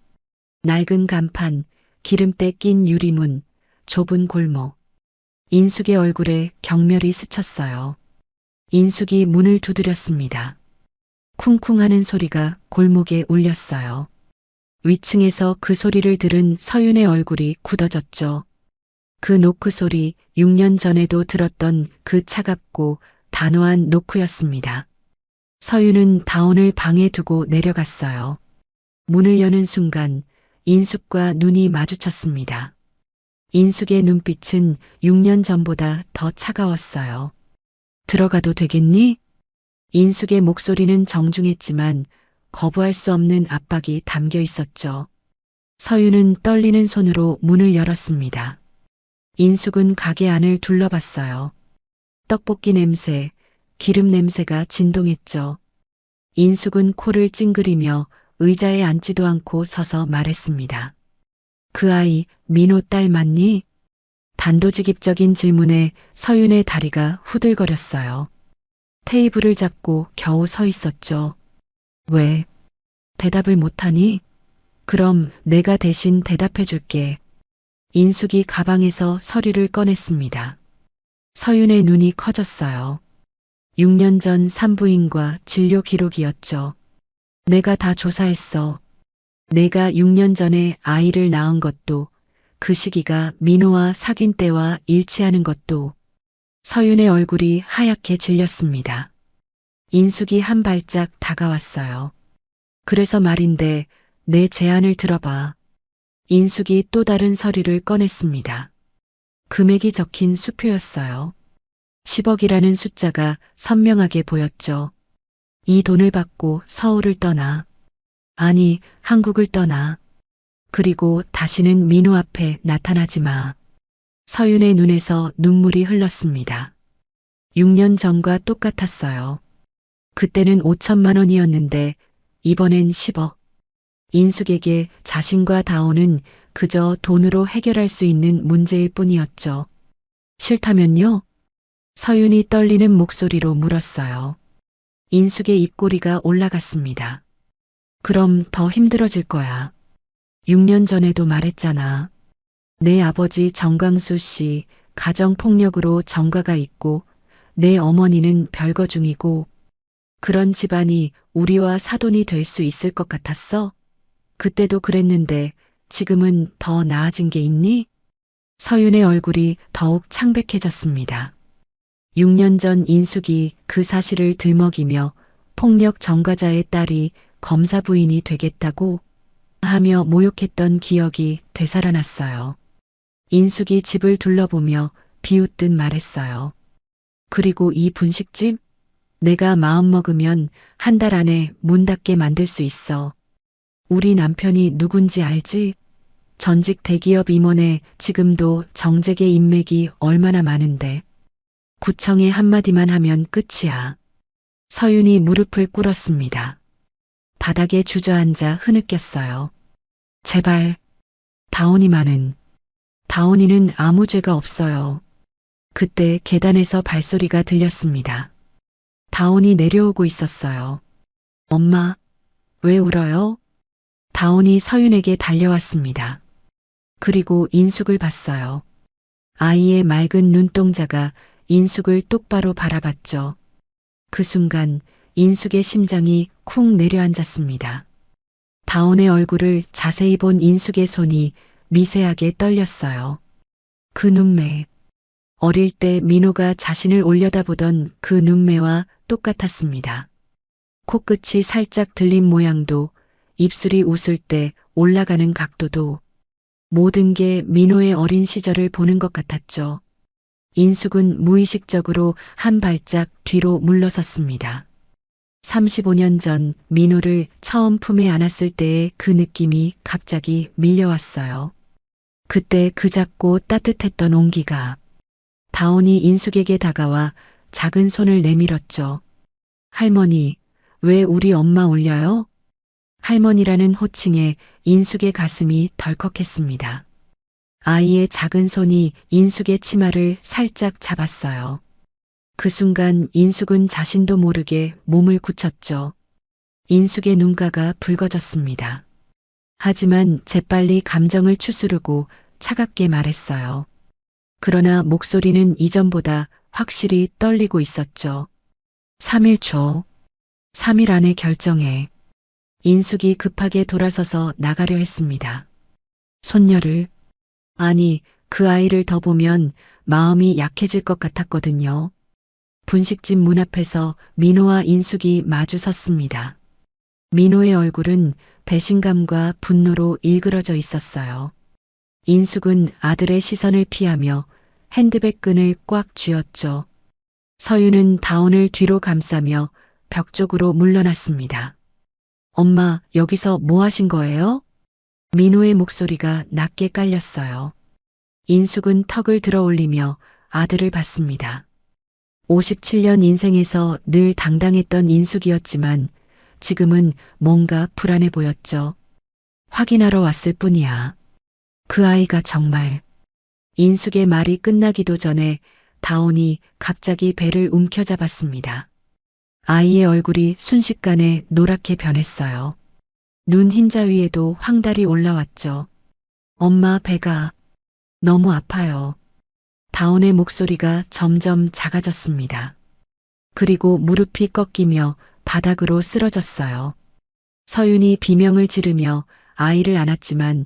낡은 간판, 기름때 낀 유리문, 좁은 골목. 인숙의 얼굴에 경멸이 스쳤어요. 인숙이 문을 두드렸습니다. 쿵쿵 하는 소리가 골목에 울렸어요. 위층에서 그 소리를 들은 서윤의 얼굴이 굳어졌죠. 그 노크 소리, 6년 전에도 들었던 그 차갑고 단호한 노크였습니다. 서윤은 다온을 방에 두고 내려갔어요. 문을 여는 순간 인숙과 눈이 마주쳤습니다. 인숙의 눈빛은 6년 전보다 더 차가웠어요. 들어가도 되겠니? 인숙의 목소리는 정중했지만 거부할 수 없는 압박이 담겨 있었죠. 서윤은 떨리는 손으로 문을 열었습니다. 인숙은 가게 안을 둘러봤어요. 떡볶이 냄새, 기름 냄새가 진동했죠. 인숙은 코를 찡그리며 의자에 앉지도 않고 서서 말했습니다. 그 아이 민호 딸 맞니? 단도직입적인 질문에 서윤의 다리가 후들거렸어요. 테이블을 잡고 겨우 서 있었죠. 왜? 대답을 못하니? 그럼 내가 대신 대답해 줄게. 인숙이 가방에서 서류를 꺼냈습니다. 서윤의 눈이 커졌어요. 6년 전 산부인과 진료 기록이었죠. 내가 다 조사했어. 내가 6년 전에 아이를 낳은 것도, 그 시기가 민호와 사귄 때와 일치하는 것도. 서윤의 얼굴이 하얗게 질렸습니다. 인숙이 한 발짝 다가왔어요. 그래서 말인데 내 제안을 들어봐. 인숙이 또 다른 서류를 꺼냈습니다. 금액이 적힌 수표였어요. 10억이라는 숫자가 선명하게 보였죠. 이 돈을 받고 서울을 떠나. 아니, 한국을 떠나. 그리고 다시는 민호 앞에 나타나지 마. 서윤의 눈에서 눈물이 흘렀습니다. 6년 전과 똑같았어요. 그때는 5천만 원이었는데 이번엔 10억. 인숙에게 자신과 다온은 그저 돈으로 해결할 수 있는 문제일 뿐이었죠. 싫다면요? 서윤이 떨리는 목소리로 물었어요. 인숙의 입꼬리가 올라갔습니다. 그럼 더 힘들어질 거야. 6년 전에도 말했잖아. 내 아버지 정광수 씨 가정폭력으로 정가가 있고 내 어머니는 별거 중이고 그런 집안이 우리와 사돈이 될 수 있을 것 같았어? 그때도 그랬는데 지금은 더 나아진 게 있니? 서윤의 얼굴이 더욱 창백해졌습니다. 6년 전 인숙이 그 사실을 들먹이며 폭력 전과자의 딸이 검사 부인이 되겠다고 하며 모욕했던 기억이 되살아났어요. 인숙이 집을 둘러보며 비웃듯 말했어요. 그리고 이 분식집? 내가 마음먹으면 한 달 안에 문 닫게 만들 수 있어. 우리 남편이 누군지 알지? 전직 대기업 임원에 지금도 정재계 인맥이 얼마나 많은데. 구청에 한마디만 하면 끝이야. 서윤이 무릎을 꿇었습니다. 바닥에 주저앉아 흐느꼈어요. 제발, 다온이만은. 다온이는 아무 죄가 없어요. 그때 계단에서 발소리가 들렸습니다. 다온이 내려오고 있었어요. 엄마, 왜 울어요? 다온이 서윤에게 달려왔습니다. 그리고 인숙을 봤어요. 아이의 맑은 눈동자가 인숙을 똑바로 바라봤죠. 그 순간 인숙의 심장이 쿵 내려앉았습니다. 다온의 얼굴을 자세히 본 인숙의 손이 미세하게 떨렸어요. 그 눈매. 어릴 때 민호가 자신을 올려다보던 그 눈매와 똑같았습니다. 코끝이 살짝 들린 모양도, 입술이 웃을 때 올라가는 각도도, 모든 게 민호의 어린 시절을 보는 것 같았죠. 인숙은 무의식적으로 한 발짝 뒤로 물러섰습니다. 35년 전 민호를 처음 품에 안았을 때의 그 느낌이 갑자기 밀려왔어요. 그때 그 작고 따뜻했던 온기가. 다온이 인숙에게 다가와 작은 손을 내밀었죠. 할머니, 왜 우리 엄마 울려요? 할머니라는 호칭에 인숙의 가슴이 덜컥했습니다. 아이의 작은 손이 인숙의 치마를 살짝 잡았어요. 그 순간 인숙은 자신도 모르게 몸을 굳혔죠. 인숙의 눈가가 붉어졌습니다. 하지만 재빨리 감정을 추스르고 차갑게 말했어요. 그러나 목소리는 이전보다 확실히 떨리고 있었죠. 3일 줘. 3일 안에 결정해. 인숙이 급하게 돌아서서 나가려 했습니다. 손녀를, 아니, 그 아이를 더 보면 마음이 약해질 것 같았거든요. 분식집 문 앞에서 민호와 인숙이 마주 섰습니다. 민호의 얼굴은 배신감과 분노로 일그러져 있었어요. 인숙은 아들의 시선을 피하며 핸드백 끈을 꽉 쥐었죠. 서윤은 다운을 뒤로 감싸며 벽 쪽으로 물러났습니다. 엄마, 여기서 뭐 하신 거예요? 민호의 목소리가 낮게 깔렸어요. 인숙은 턱을 들어 올리며 아들을 봤습니다. 57년 인생에서 늘 당당했던 인숙이었지만 지금은 뭔가 불안해 보였죠. 확인하러 왔을 뿐이야. 그 아이가 정말. 인숙의 말이 끝나기도 전에 다온이 갑자기 배를 움켜잡았습니다. 아이의 얼굴이 순식간에 노랗게 변했어요. 눈 흰자 위에도 황달이 올라왔죠. 엄마, 배가 너무 아파요. 다온의 목소리가 점점 작아졌습니다. 그리고 무릎이 꺾이며 바닥으로 쓰러졌어요. 서윤이 비명을 지르며 아이를 안았지만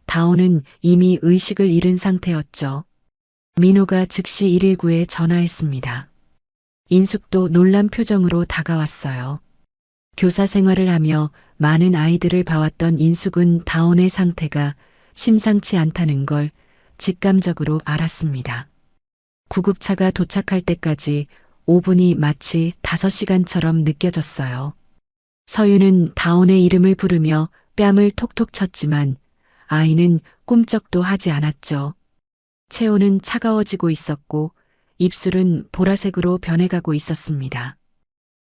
다온은 이미 의식을 잃은 상태였죠. 민호가 즉시 119에 전화했습니다. 인숙도 놀란 표정으로 다가왔어요. 교사 생활을 하며 많은 아이들을 봐왔던 인숙은 다온의 상태가 심상치 않다는 걸 직감적으로 알았습니다. 구급차가 도착할 때까지 5분이 마치 5시간처럼 느껴졌어요. 서윤은 다온의 이름을 부르며 뺨을 톡톡 쳤지만 아이는 꿈쩍도 하지 않았죠. 체온은 차가워지고 있었고 입술은 보라색으로 변해가고 있었습니다.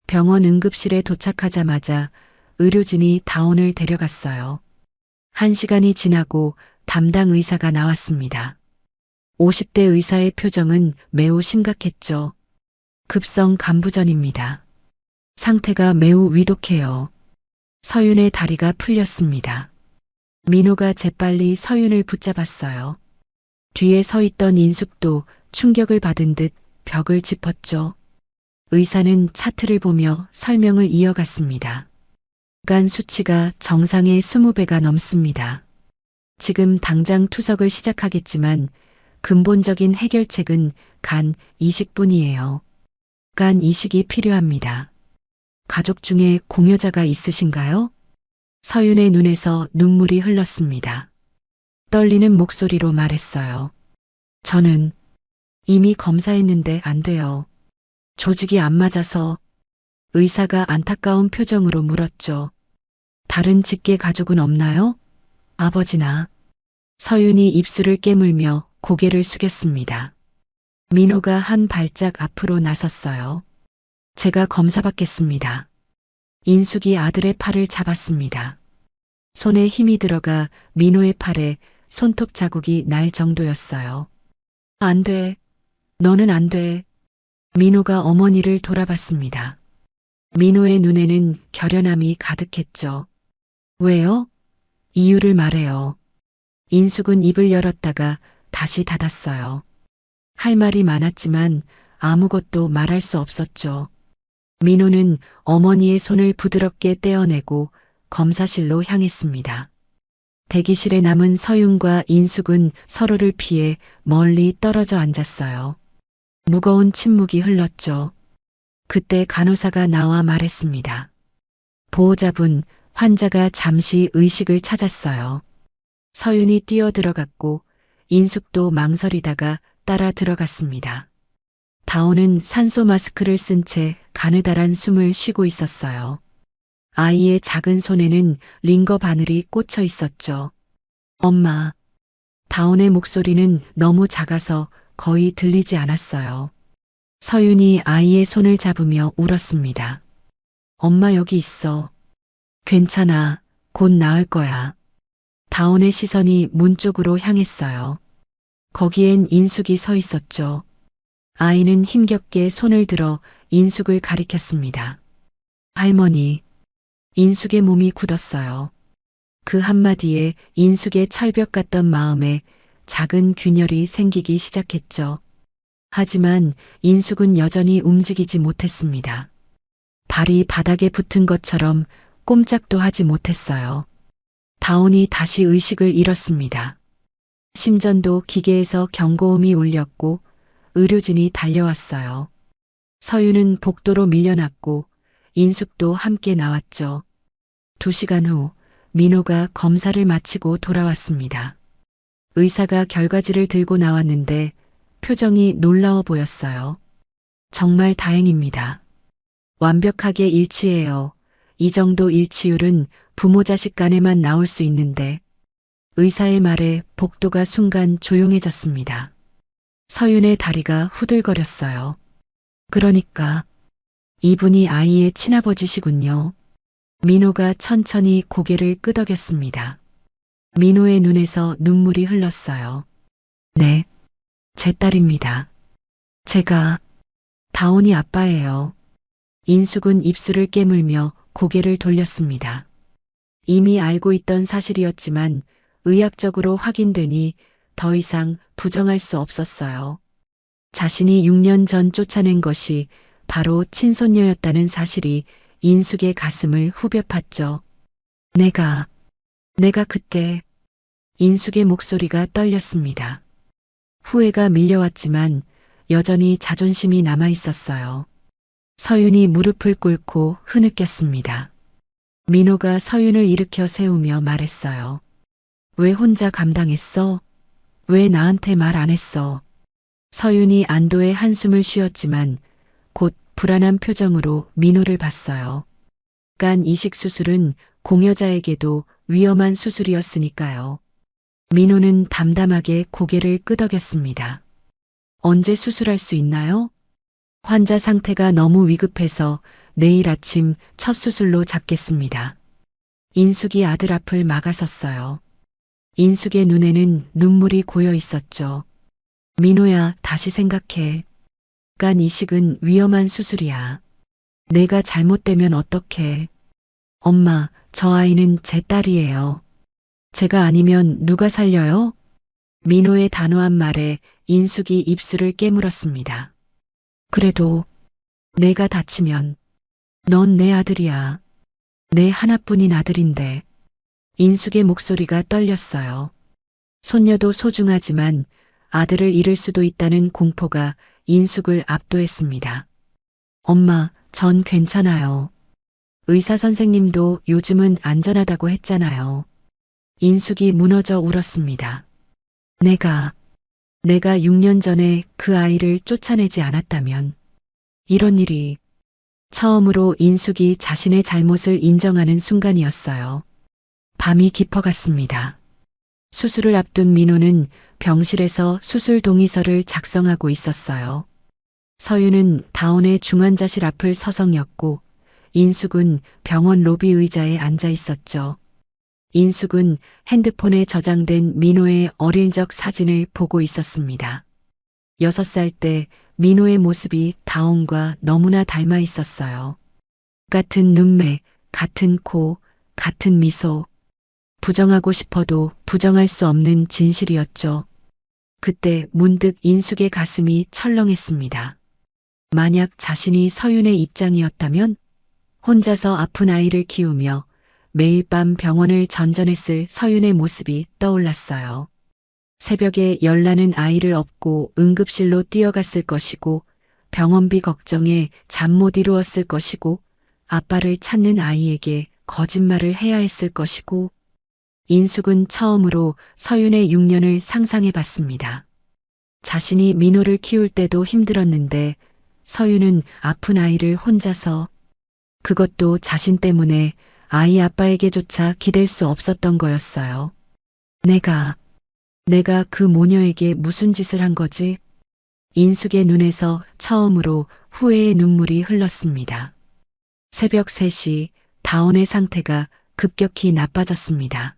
병원 응급실에 도착하자마자 의료진이 다온을 데려갔어요. 1시간이 지나고 담당 의사가 나왔습니다. 50대 의사의 표정은 매우 심각했죠. 급성 간부전입니다. 상태가 매우 위독해요. 서윤의 다리가 풀렸습니다. 민호가 재빨리 서윤을 붙잡았어요. 뒤에 서 있던 인숙도 충격을 받은 듯 벽을 짚었죠. 의사는 차트를 보며 설명을 이어갔습니다. 간 수치가 정상의 20배가 넘습니다. 지금 당장 투석을 시작하겠지만 근본적인 해결책은 간 이식뿐이에요. 간 이식이 필요합니다. 가족 중에 공여자가 있으신가요? 서윤의 눈에서 눈물이 흘렀습니다. 떨리는 목소리로 말했어요. 저는 이미 검사했는데 안 돼요. 조직이 안 맞아서. 의사가 안타까운 표정으로 물었죠. 다른 직계 가족은 없나요? 아버지나. 서윤이 입술을 깨물며 고개를 숙였습니다. 민호가 한 발짝 앞으로 나섰어요. 제가 검사받겠습니다. 인숙이 아들의 팔을 잡았습니다. 손에 힘이 들어가 민호의 팔에 손톱 자국이 날 정도였어요. 안 돼. 너는 안 돼. 민호가 어머니를 돌아봤습니다. 민호의 눈에는 결연함이 가득했죠. 왜요? 이유를 말해요. 인숙은 입을 열었다가 다시 닫았어요. 할 말이 많았지만 아무것도 말할 수 없었죠. 민호는 어머니의 손을 부드럽게 떼어내고 검사실로 향했습니다. 대기실에 남은 서윤과 인숙은 서로를 피해 멀리 떨어져 앉았어요. 무거운 침묵이 흘렀죠. 그때 간호사가 나와 말했습니다. 보호자분, 환자가 잠시 의식을 찾았어요. 서윤이 뛰어들어갔고 인숙도 망설이다가 따라 들어갔습니다. 다온은 산소 마스크를 쓴 채 가느다란 숨을 쉬고 있었어요. 아이의 작은 손에는 링거 바늘이 꽂혀 있었죠. 엄마. 다온의 목소리는 너무 작아서 거의 들리지 않았어요. 서윤이 아이의 손을 잡으며 울었습니다. 엄마 여기 있어. 괜찮아. 곧 나을 거야. 다온의 시선이 문 쪽으로 향했어요. 거기엔 인숙이 서 있었죠. 아이는 힘겹게 손을 들어 인숙을 가리켰습니다. 할머니. 인숙의 몸이 굳었어요. 그 한마디에 인숙의 철벽 같던 마음에 작은 균열이 생기기 시작했죠. 하지만 인숙은 여전히 움직이지 못했습니다. 발이 바닥에 붙은 것처럼 꼼짝도 하지 못했어요. 다온이 다시 의식을 잃었습니다. 심전도 기계에서 경고음이 울렸고 의료진이 달려왔어요. 서윤은 복도로 밀려났고 인숙도 함께 나왔죠. 2시간 후 민호가 검사를 마치고 돌아왔습니다. 의사가 결과지를 들고 나왔는데 표정이 놀라워 보였어요. 정말 다행입니다. 완벽하게 일치해요. 이 정도 일치율은 부모 자식 간에만 나올 수 있는데 의사의 말에 복도가 순간 조용해졌습니다. 서윤의 다리가 후들거렸어요. 그러니까 이분이 아이의 친아버지시군요. 민호가 천천히 고개를 끄덕였습니다. 민호의 눈에서 눈물이 흘렀어요. 네, 제 딸입니다. 제가 다온이 아빠예요. 인숙은 입술을 깨물며 고개를 돌렸습니다. 이미 알고 있던 사실이었지만 의학적으로 확인되니 더 이상 부정할 수 없었어요. 자신이 6년 전 쫓아낸 것이 바로 친손녀였다는 사실이 인숙의 가슴을 후벼 팠죠. 내가 그때 인숙의 목소리가 떨렸습니다. 후회가 밀려왔지만 여전히 자존심이 남아 있었어요. 서윤이 무릎을 꿇고 흐느꼈습니다. 민호가 서윤을 일으켜 세우며 말했어요. 왜 혼자 감당했어? 왜 나한테 말 안 했어? 서윤이 안도의 한숨을 쉬었지만 곧 불안한 표정으로 민호를 봤어요. 간 이식 수술은 공여자에게도 위험한 수술이었으니까요. 민호는 담담하게 고개를 끄덕였습니다. 언제 수술할 수 있나요? 환자 상태가 너무 위급해서 내일 아침 첫 수술로 잡겠습니다. 인숙이 아들 앞을 막아섰어요. 인숙의 눈에는 눈물이 고여 있었죠. 민호야, 다시 생각해. 간 이식은 위험한 수술이야. 내가 잘못되면 어떡해. 엄마, 저 아이는 제 딸이에요. 제가 아니면 누가 살려요? 민호의 단호한 말에 인숙이 입술을 깨물었습니다. 그래도 내가 다치면 넌 내 아들이야. 내 하나뿐인 아들인데. 인숙의 목소리가 떨렸어요. 손녀도 소중하지만 아들을 잃을 수도 있다는 공포가 인숙을 압도했습니다. 엄마, 전 괜찮아요. 의사 선생님도 요즘은 안전하다고 했잖아요. 인숙이 무너져 울었습니다. 내가 6년 전에 그 아이를 쫓아내지 않았다면 이런 일이 처음으로 인숙이 자신의 잘못을 인정하는 순간이었어요. 밤이 깊어갔습니다. 수술을 앞둔 민호는 병실에서 수술 동의서를 작성하고 있었어요. 서윤은 다온의 중환자실 앞을 서성였고 인숙은 병원 로비 의자에 앉아 있었죠. 인숙은 핸드폰에 저장된 민호의 어릴 적 사진을 보고 있었습니다. 6살 때 민호의 모습이 다온과 너무나 닮아 있었어요. 같은 눈매, 같은 코, 같은 미소. 부정하고 싶어도 부정할 수 없는 진실이었죠. 그때 문득 인숙의 가슴이 철렁했습니다. 만약 자신이 서윤의 입장이었다면 혼자서 아픈 아이를 키우며 매일 밤 병원을 전전했을 서윤의 모습이 떠올랐어요. 새벽에 열나는 아이를 업고 응급실로 뛰어갔을 것이고 병원비 걱정에 잠 못 이루었을 것이고 아빠를 찾는 아이에게 거짓말을 해야 했을 것이고 인숙은 처음으로 서윤의 6년을 상상해 봤습니다. 자신이 민호를 키울 때도 힘들었는데 서윤은 아픈 아이를 혼자서 그것도 자신 때문에 아이 아빠에게조차 기댈 수 없었던 거였어요. 내가 그 모녀에게 무슨 짓을 한 거지? 인숙의 눈에서 처음으로 후회의 눈물이 흘렀습니다. 새벽 3시 다온의 상태가 급격히 나빠졌습니다.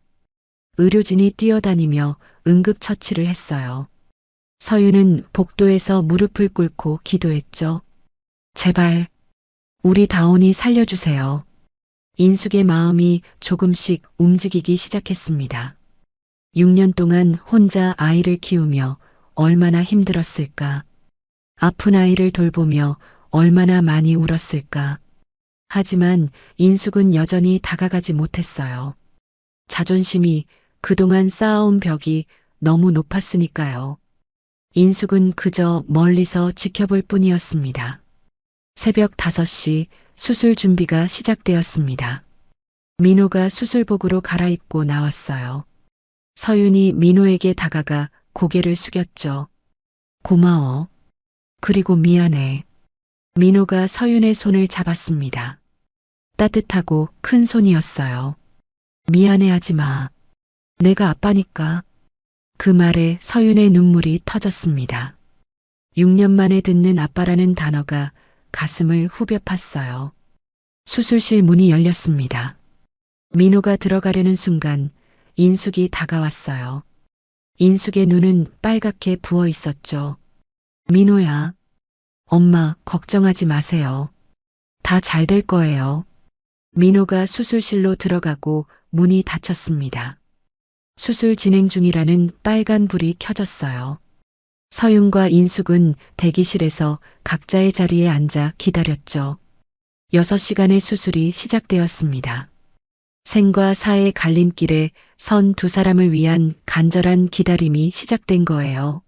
의료진이 뛰어다니며 응급처치를 했어요. 서윤은 복도에서 무릎을 꿇고 기도했죠. 제발 우리 다온이 살려주세요. 인숙의 마음이 조금씩 움직이기 시작했습니다. 6년 동안 혼자 아이를 키우며 얼마나 힘들었을까. 아픈 아이를 돌보며 얼마나 많이 울었을까. 하지만 인숙은 여전히 다가가지 못했어요. 자존심이 그동안 쌓아온 벽이 너무 높았으니까요. 인숙은 그저 멀리서 지켜볼 뿐이었습니다. 새벽 5시 수술 준비가 시작되었습니다. 민호가 수술복으로 갈아입고 나왔어요. 서윤이 민호에게 다가가 고개를 숙였죠. 고마워. 그리고 미안해. 민호가 서윤의 손을 잡았습니다. 따뜻하고 큰 손이었어요. 미안해하지 마. 내가 아빠니까. 그 말에 서윤의 눈물이 터졌습니다. 6년 만에 듣는 아빠라는 단어가 가슴을 후벼 팠어요. 수술실 문이 열렸습니다. 민호가 들어가려는 순간 인숙이 다가왔어요. 인숙의 눈은 빨갛게 부어 있었죠. 민호야. 엄마, 걱정하지 마세요. 다 잘 될 거예요. 민호가 수술실로 들어가고 문이 닫혔습니다. 수술 진행 중이라는 빨간 불이 켜졌어요. 서윤과 인숙은 대기실에서 각자의 자리에 앉아 기다렸죠. 6시간의 수술이 시작되었습니다. 생과 사의 갈림길에 선 두 사람을 위한 간절한 기다림이 시작된 거예요.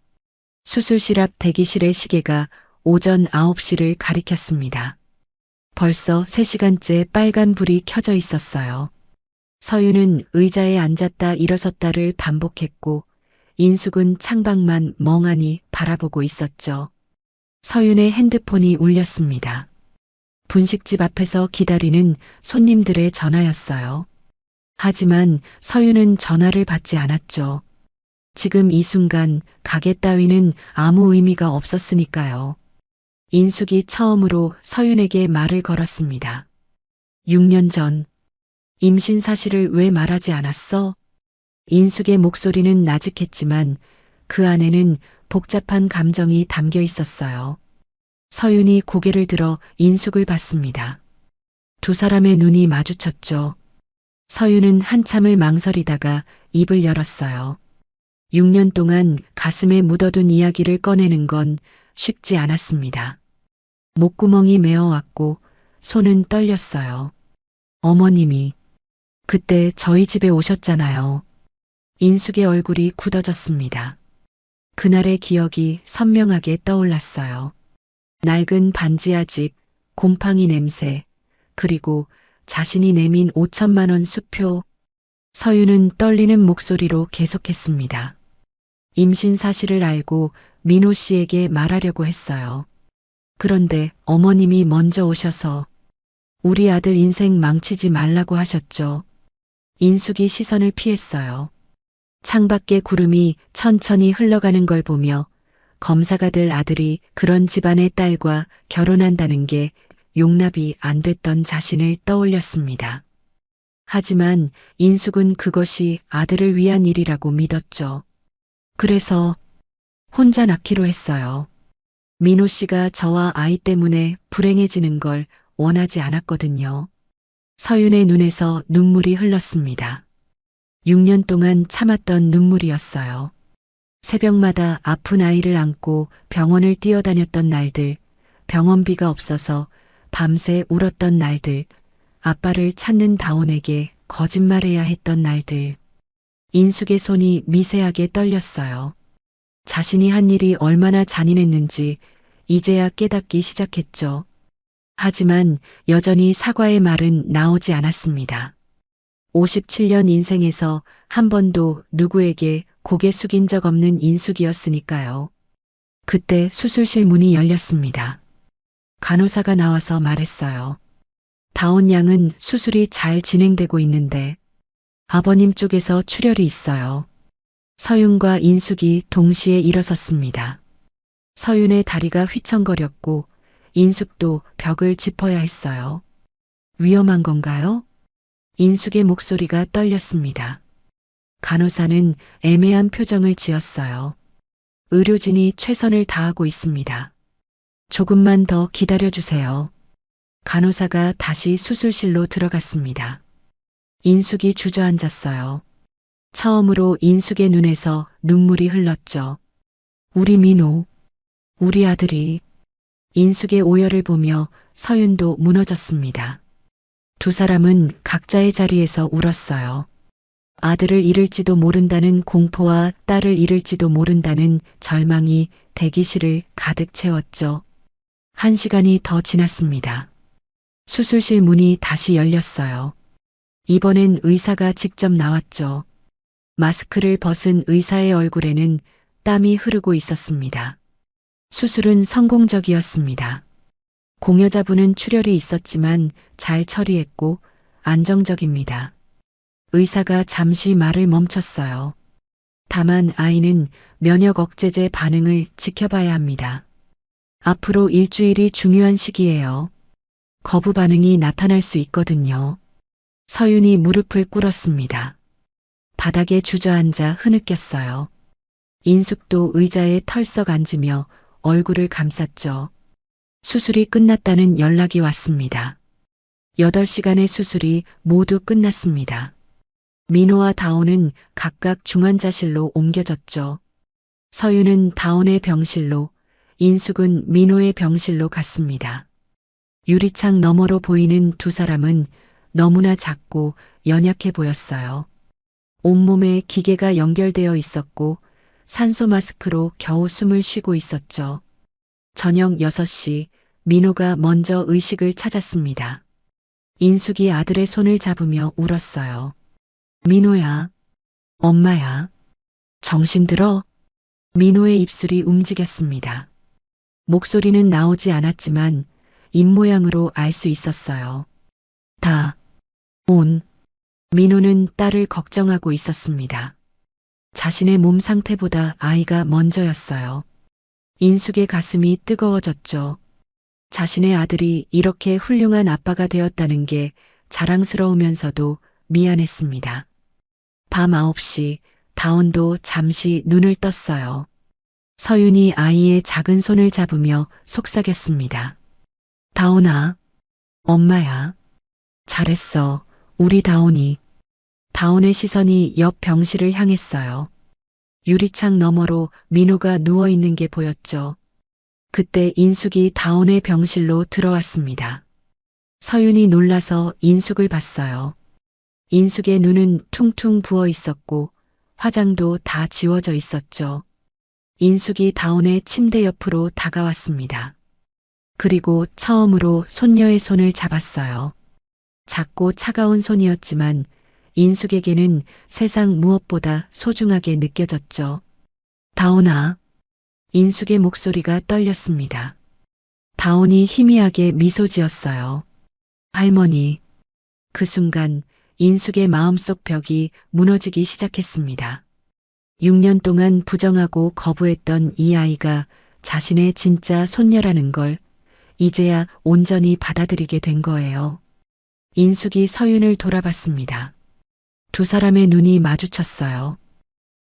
수술실 앞 대기실의 시계가 오전 9시를 가리켰습니다. 벌써 3시간째 빨간 불이 켜져 있었어요. 서윤은 의자에 앉았다 일어섰다를 반복했고 인숙은 창밖만 멍하니 바라보고 있었죠. 서윤의 핸드폰이 울렸습니다. 분식집 앞에서 기다리는 손님들의 전화였어요. 하지만 서윤은 전화를 받지 않았죠. 지금 이 순간 가게 따위는 아무 의미가 없었으니까요. 인숙이 처음으로 서윤에게 말을 걸었습니다. 6년 전 임신 사실을 왜 말하지 않았어? 인숙의 목소리는 나직했지만 그 안에는 복잡한 감정이 담겨 있었어요. 서윤이 고개를 들어 인숙을 봤습니다. 두 사람의 눈이 마주쳤죠. 서윤은 한참을 망설이다가 입을 열었어요. 6년 동안 가슴에 묻어둔 이야기를 꺼내는 건 쉽지 않았습니다. 목구멍이 메어왔고 손은 떨렸어요. 어머님이 그때 저희 집에 오셨잖아요. 인숙의 얼굴이 굳어졌습니다. 그날의 기억이 선명하게 떠올랐어요. 낡은 반지하 집, 곰팡이 냄새, 그리고 자신이 내민 5천만 원 수표. 서윤은 떨리는 목소리로 계속했습니다. 임신 사실을 알고 민호 씨에게 말하려고 했어요. 그런데 어머님이 먼저 오셔서 우리 아들 인생 망치지 말라고 하셨죠. 인숙이 시선을 피했어요. 창밖에 구름이 천천히 흘러가는 걸 보며 검사가 될 아들이 그런 집안의 딸과 결혼한다는 게 용납이 안 됐던 자신을 떠올렸습니다. 하지만 인숙은 그것이 아들을 위한 일이라고 믿었죠. 그래서 혼자 낳기로 했어요. 민호 씨가 저와 아이 때문에 불행해지는 걸 원하지 않았거든요. 서윤의 눈에서 눈물이 흘렀습니다. 6년 동안 참았던 눈물이었어요. 새벽마다 아픈 아이를 안고 병원을 뛰어다녔던 날들, 병원비가 없어서 밤새 울었던 날들, 아빠를 찾는 다온에게 거짓말해야 했던 날들. 인숙의 손이 미세하게 떨렸어요. 자신이 한 일이 얼마나 잔인했는지 이제야 깨닫기 시작했죠. 하지만 여전히 사과의 말은 나오지 않았습니다. 57년 인생에서 한 번도 누구에게 고개 숙인 적 없는 인숙이었으니까요. 그때 수술실 문이 열렸습니다. 간호사가 나와서 말했어요. 다온 양은 수술이 잘 진행되고 있는데 아버님 쪽에서 출혈이 있어요. 서윤과 인숙이 동시에 일어섰습니다. 서윤의 다리가 휘청거렸고 인숙도 벽을 짚어야 했어요. 위험한 건가요? 인숙의 목소리가 떨렸습니다. 간호사는 애매한 표정을 지었어요. 의료진이 최선을 다하고 있습니다. 조금만 더 기다려주세요. 간호사가 다시 수술실로 들어갔습니다. 인숙이 주저앉았어요. 처음으로 인숙의 눈에서 눈물이 흘렀죠. 우리 민호, 우리 아들이. 인숙의 오열을 보며 서윤도 무너졌습니다. 두 사람은 각자의 자리에서 울었어요. 아들을 잃을지도 모른다는 공포와 딸을 잃을지도 모른다는 절망이 대기실을 가득 채웠죠. 1시간이 더 지났습니다. 수술실 문이 다시 열렸어요. 이번엔 의사가 직접 나왔죠. 마스크를 벗은 의사의 얼굴에는 땀이 흐르고 있었습니다. 수술은 성공적이었습니다. 공여자분은 출혈이 있었지만 잘 처리했고 안정적입니다. 의사가 잠시 말을 멈췄어요. 다만 아이는 면역 억제제 반응을 지켜봐야 합니다. 앞으로 일주일이 중요한 시기예요. 거부 반응이 나타날 수 있거든요. 서윤이 무릎을 꿇었습니다. 바닥에 주저앉아 흐느꼈어요. 인숙도 의자에 털썩 앉으며 얼굴을 감쌌죠. 수술이 끝났다는 연락이 왔습니다. 8시간의 수술이 모두 끝났습니다. 민호와 다온은 각각 중환자실로 옮겨졌죠. 서윤은 다온의 병실로, 인숙은 민호의 병실로 갔습니다. 유리창 너머로 보이는 두 사람은 너무나 작고 연약해 보였어요. 온몸에 기계가 연결되어 있었고 산소 마스크로 겨우 숨을 쉬고 있었죠. 저녁 6시 민호가 먼저 의식을 찾았습니다. 인숙이 아들의 손을 잡으며 울었어요. 민호야, 엄마야, 정신 들어? 민호의 입술이 움직였습니다. 목소리는 나오지 않았지만 입모양으로 알 수 있었어요. 민호는 딸을 걱정하고 있었습니다. 자신의 몸 상태보다 아이가 먼저였어요. 인숙의 가슴이 뜨거워졌죠. 자신의 아들이 이렇게 훌륭한 아빠가 되었다는 게 자랑스러우면서도 미안했습니다. 밤 9시 다온도 잠시 눈을 떴어요. 서윤이 아이의 작은 손을 잡으며 속삭였습니다. 다온아, 엄마야. 잘했어, 우리 다온이. 다온의 시선이 옆 병실을 향했어요. 유리창 너머로 민호가 누워있는 게 보였죠. 그때 인숙이 다온의 병실로 들어왔습니다. 서윤이 놀라서 인숙을 봤어요. 인숙의 눈은 퉁퉁 부어 있었고 화장도 다 지워져 있었죠. 인숙이 다온의 침대 옆으로 다가왔습니다. 그리고 처음으로 손녀의 손을 잡았어요. 작고 차가운 손이었지만 인숙에게는 세상 무엇보다 소중하게 느껴졌죠. 다온아. 인숙의 목소리가 떨렸습니다. 다온이 희미하게 미소 지었어요. 할머니. 그 순간 인숙의 마음속 벽이 무너지기 시작했습니다. 6년 동안 부정하고 거부했던 이 아이가 자신의 진짜 손녀라는 걸 이제야 온전히 받아들이게 된 거예요. 인숙이 서윤을 돌아봤습니다. 두 사람의 눈이 마주쳤어요.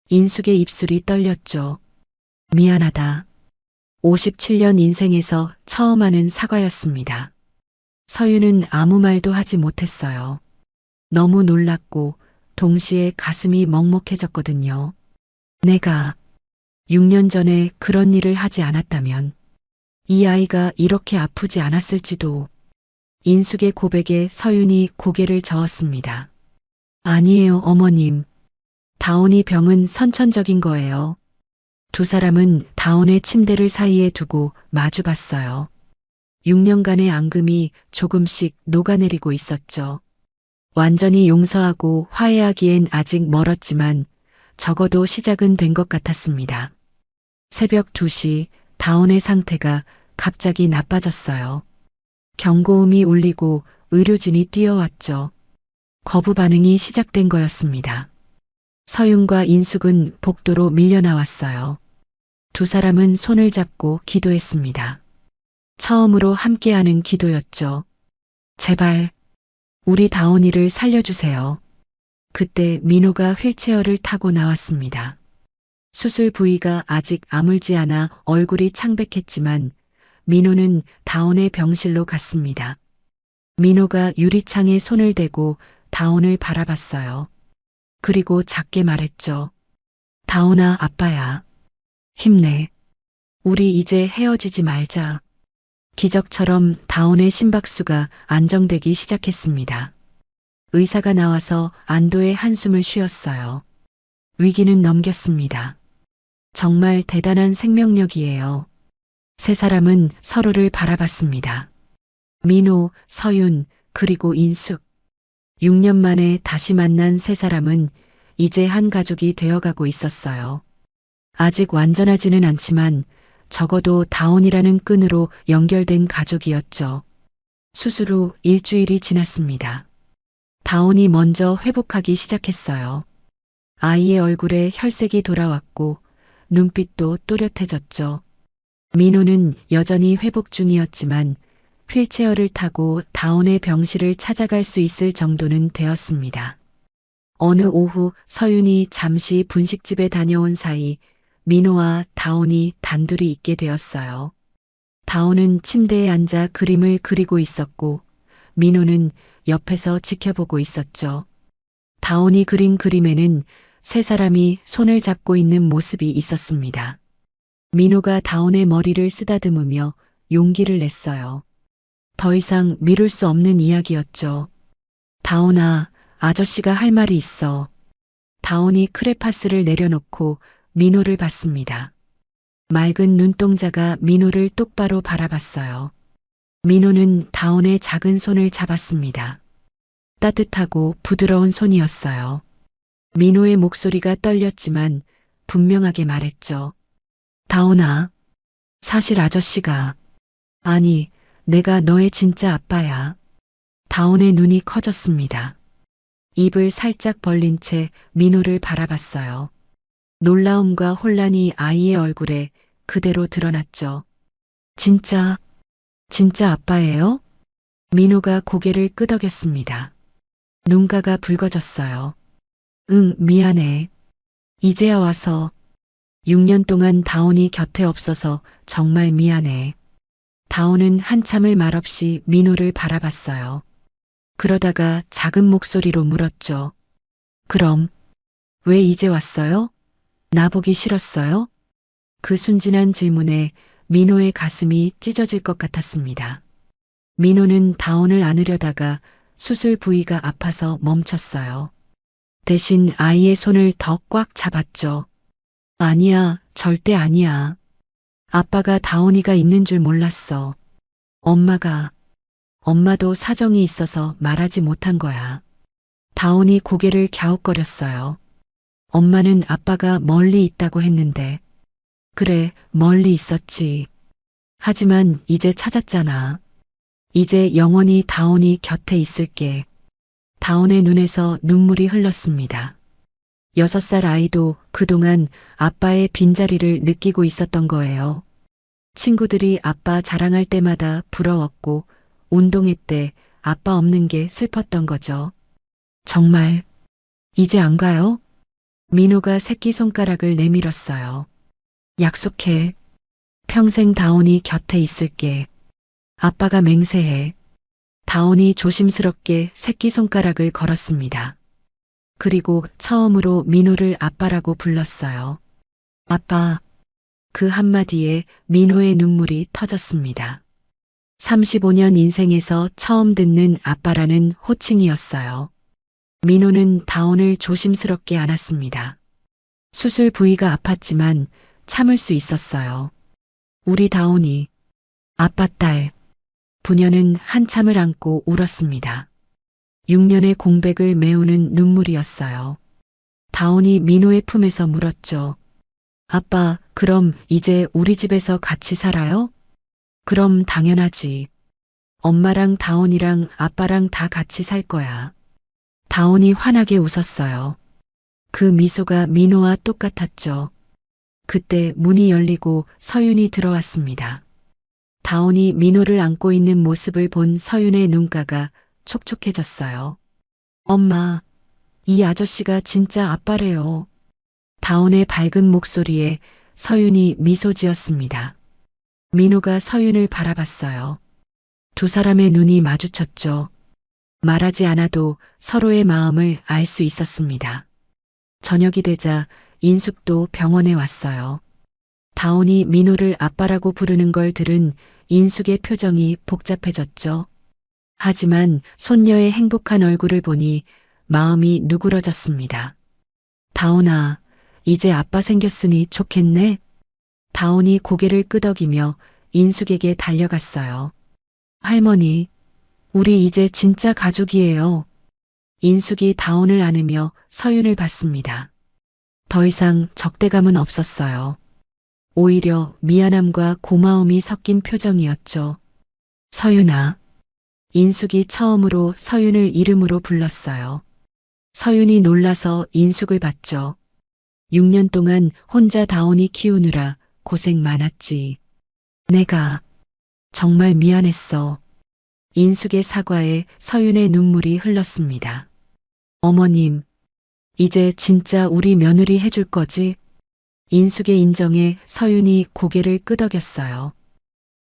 인숙의 입술이 떨렸죠. 미안하다. 57년 인생에서 처음 하는 사과였습니다. 서윤은 아무 말도 하지 못했어요. 너무 놀랐고 동시에 가슴이 먹먹해졌거든요. 내가 6년 전에 그런 일을 하지 않았다면 이 아이가 이렇게 아프지 않았을지도. 인숙의 고백에 서윤이 고개를 저었습니다. 아니에요, 어머님. 다온이 병은 선천적인 거예요. 두 사람은 다온의 침대를 사이에 두고 마주 봤어요. 6년간의 앙금이 조금씩 녹아내리고 있었죠. 완전히 용서하고 화해하기엔 아직 멀었지만 적어도 시작은 된 것 같았습니다. 새벽 2시 다온의 상태가 갑자기 나빠졌어요. 경고음이 울리고 의료진이 뛰어왔죠. 거부 반응이 시작된 거였습니다. 서윤과 인숙은 복도로 밀려나왔어요. 두 사람은 손을 잡고 기도했습니다. 처음으로 함께하는 기도였죠. 제발 우리 다온이를 살려주세요. 그때 민호가 휠체어를 타고 나왔습니다. 수술 부위가 아직 아물지 않아 얼굴이 창백했지만 민호는 다온의 병실로 갔습니다. 민호가 유리창에 손을 대고 다온을 바라봤어요. 그리고 작게 말했죠. 다온아, 아빠야. 힘내. 우리 이제 헤어지지 말자. 기적처럼 다온의 심박수가 안정되기 시작했습니다. 의사가 나와서 안도의 한숨을 쉬었어요. 위기는 넘겼습니다. 정말 대단한 생명력이에요. 세 사람은 서로를 바라봤습니다. 민호, 서윤, 그리고 인숙. 6년 만에 다시 만난 세 사람은 이제 한 가족이 되어가고 있었어요. 아직 완전하지는 않지만 적어도 다온이라는 끈으로 연결된 가족이었죠. 수술 후 일주일이 지났습니다. 다온이 먼저 회복하기 시작했어요. 아이의 얼굴에 혈색이 돌아왔고 눈빛도 또렷해졌죠. 민호는 여전히 회복 중이었지만 휠체어를 타고 다온의 병실을 찾아갈 수 있을 정도는 되었습니다. 어느 오후 서윤이 잠시 분식집에 다녀온 사이 민호와 다온이 단둘이 있게 되었어요. 다온은 침대에 앉아 그림을 그리고 있었고 민호는 옆에서 지켜보고 있었죠. 다온이 그린 그림에는 세 사람이 손을 잡고 있는 모습이 있었습니다. 민호가 다온의 머리를 쓰다듬으며 용기를 냈어요. 더 이상 미룰 수 없는 이야기였죠. 다온아, 아저씨가 할 말이 있어. 다온이 크레파스를 내려놓고 민호를 봤습니다. 맑은 눈동자가 민호를 똑바로 바라봤어요. 민호는 다온의 작은 손을 잡았습니다. 따뜻하고 부드러운 손이었어요. 민호의 목소리가 떨렸지만 분명하게 말했죠. 다온아, 사실 아저씨가, 아니, 내가 너의 진짜 아빠야. 다온의 눈이 커졌습니다. 입을 살짝 벌린 채 민호를 바라봤어요. 놀라움과 혼란이 아이의 얼굴에 그대로 드러났죠. 진짜 아빠예요? 민호가 고개를 끄덕였습니다. 눈가가 붉어졌어요. 응, 미안해. 이제야 와서 6년 동안 다온이 곁에 없어서 정말 미안해. 다온은 한참을 말없이 민호를 바라봤어요. 그러다가 작은 목소리로 물었죠. 그럼 왜 이제 왔어요? 나보기 싫었어요? 그 순진한 질문에 민호의 가슴이 찢어질 것 같았습니다. 민호는 다온을 안으려다가 수술 부위가 아파서 멈췄어요. 대신 아이의 손을 더 꽉 잡았죠. 아니야, 절대 아니야. 아빠가 다온이가 있는 줄 몰랐어. 엄마도 사정이 있어서 말하지 못한 거야. 다온이 고개를 갸웃거렸어요. 엄마는 아빠가 멀리 있다고 했는데. 그래, 멀리 있었지. 하지만 이제 찾았잖아. 이제 영원히 다온이 곁에 있을게. 다온의 눈에서 눈물이 흘렀습니다. 6살 아이도 그동안 아빠의 빈자리를 느끼고 있었던 거예요. 친구들이 아빠 자랑할 때마다 부러웠고 운동회 때 아빠 없는 게 슬펐던 거죠. 정말 이제 안 가요? 민호가 새끼손가락을 내밀었어요. 약속해. 평생 다온이 곁에 있을게. 아빠가 맹세해. 다온이 조심스럽게 새끼손가락을 걸었습니다. 그리고 처음으로 민호를 아빠라고 불렀어요. 아빠. 그 한마디에 민호의 눈물이 터졌습니다. 35년 인생에서 처음 듣는 아빠라는 호칭이었어요. 민호는 다온을 조심스럽게 안았습니다. 수술 부위가 아팠지만 참을 수 있었어요. 우리 다온이, 아빠 딸. 부녀는 한참을 안고 울었습니다. 6년의 공백을 메우는 눈물이었어요. 다온이 민호의 품에서 물었죠. 아빠, 그럼 이제 우리 집에서 같이 살아요? 그럼 당연하지. 엄마랑 다온이랑 아빠랑 다 같이 살 거야. 다온이 환하게 웃었어요. 그 미소가 민호와 똑같았죠. 그때 문이 열리고 서윤이 들어왔습니다. 다온이 민호를 안고 있는 모습을 본 서윤의 눈가가 촉촉해졌어요. 엄마, 이 아저씨가 진짜 아빠래요. 다온의 밝은 목소리에 서윤이 미소 지었습니다. 민호가 서윤을 바라봤어요. 두 사람의 눈이 마주쳤죠. 말하지 않아도 서로의 마음을 알 수 있었습니다. 저녁이 되자 인숙도 병원에 왔어요. 다온이 민호를 아빠라고 부르는 걸 들은 인숙의 표정이 복잡해졌죠. 하지만 손녀의 행복한 얼굴을 보니 마음이 누그러졌습니다. 다온아, 이제 아빠 생겼으니 좋겠네? 다온이 고개를 끄덕이며 인숙에게 달려갔어요. 할머니, 우리 이제 진짜 가족이에요. 인숙이 다온을 안으며 서윤을 받습니다. 더 이상 적대감은 없었어요. 오히려 미안함과 고마움이 섞인 표정이었죠. 서윤아. 인숙이 처음으로 서윤을 이름으로 불렀어요. 서윤이 놀라서 인숙을 봤죠. 6년 동안 혼자 다온이 키우느라 고생 많았지. 내가 정말 미안했어. 인숙의 사과에 서윤의 눈물이 흘렀습니다. 어머님, 이제 진짜 우리 며느리 해줄 거지? 인숙의 인정에 서윤이 고개를 끄덕였어요.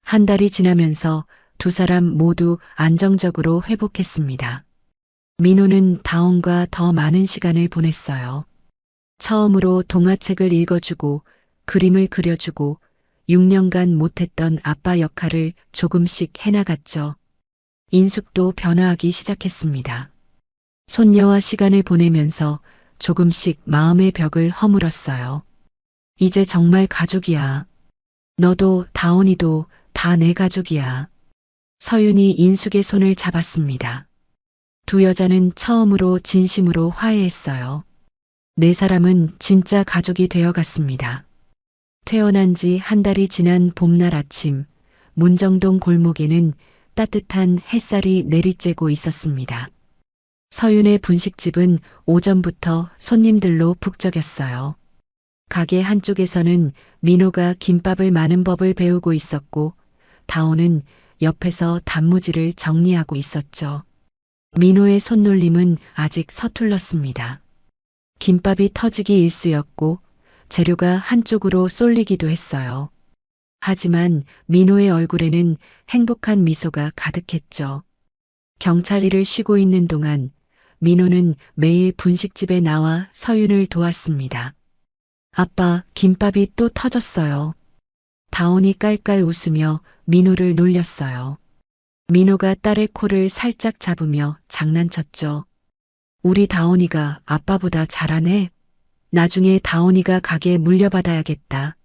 한 달이 지나면서 두 사람 모두 안정적으로 회복했습니다. 민호는 다온과 더 많은 시간을 보냈어요. 처음으로 동화책을 읽어주고 그림을 그려주고 6년간 못했던 아빠 역할을 조금씩 해나갔죠. 인숙도 변화하기 시작했습니다. 손녀와 시간을 보내면서 조금씩 마음의 벽을 허물었어요. 이제 정말 가족이야. 너도 다온이도 다 내 가족이야. 서윤이 인숙의 손을 잡았습니다. 두 여자는 처음으로 진심으로 화해했어요. 네 사람은 진짜 가족이 되어갔습니다. 퇴원한 지 한 달이 지난 봄날 아침, 문정동 골목에는 따뜻한 햇살이 내리쬐고 있었습니다. 서윤의 분식집은 오전부터 손님들로 북적였어요. 가게 한쪽에서는 민호가 김밥을 마는 법을 배우고 있었고 다온은 옆에서 단무지를 정리하고 있었죠. 민호의 손놀림은 아직 서툴렀습니다. 김밥이 터지기 일쑤였고 재료가 한쪽으로 쏠리기도 했어요. 하지만 민호의 얼굴에는 행복한 미소가 가득했죠. 경찰 일을 쉬고 있는 동안 민호는 매일 분식집에 나와 서윤을 도왔습니다. 아빠, 김밥이 또 터졌어요. 다온이 깔깔 웃으며 민호를 놀렸어요. 민호가 딸의 코를 살짝 잡으며 장난쳤죠. 우리 다온이가 아빠보다 잘하네. 나중에 다온이가 가게 물려받아야겠다.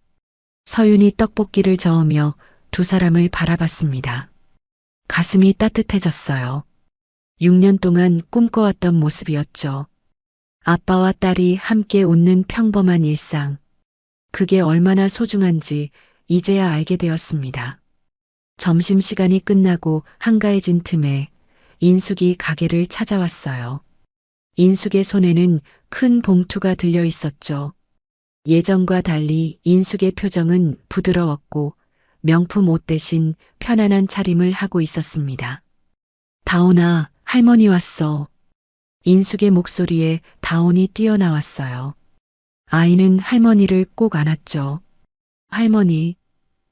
서윤이 떡볶이를 저으며 두 사람을 바라봤습니다. 가슴이 따뜻해졌어요. 6년 동안 꿈꿔왔던 모습이었죠. 아빠와 딸이 함께 웃는 평범한 일상. 그게 얼마나 소중한지 이제야 알게 되었습니다. 점심시간이 끝나고 한가해진 틈에 인숙이 가게를 찾아왔어요. 인숙의 손에는 큰 봉투가 들려 있었죠. 예전과 달리 인숙의 표정은 부드러웠고 명품 옷 대신 편안한 차림을 하고 있었습니다. 다온아, 할머니 왔어. 인숙의 목소리에 다온이 뛰어나왔어요. 아이는 할머니를 꼭 안았죠. 할머니,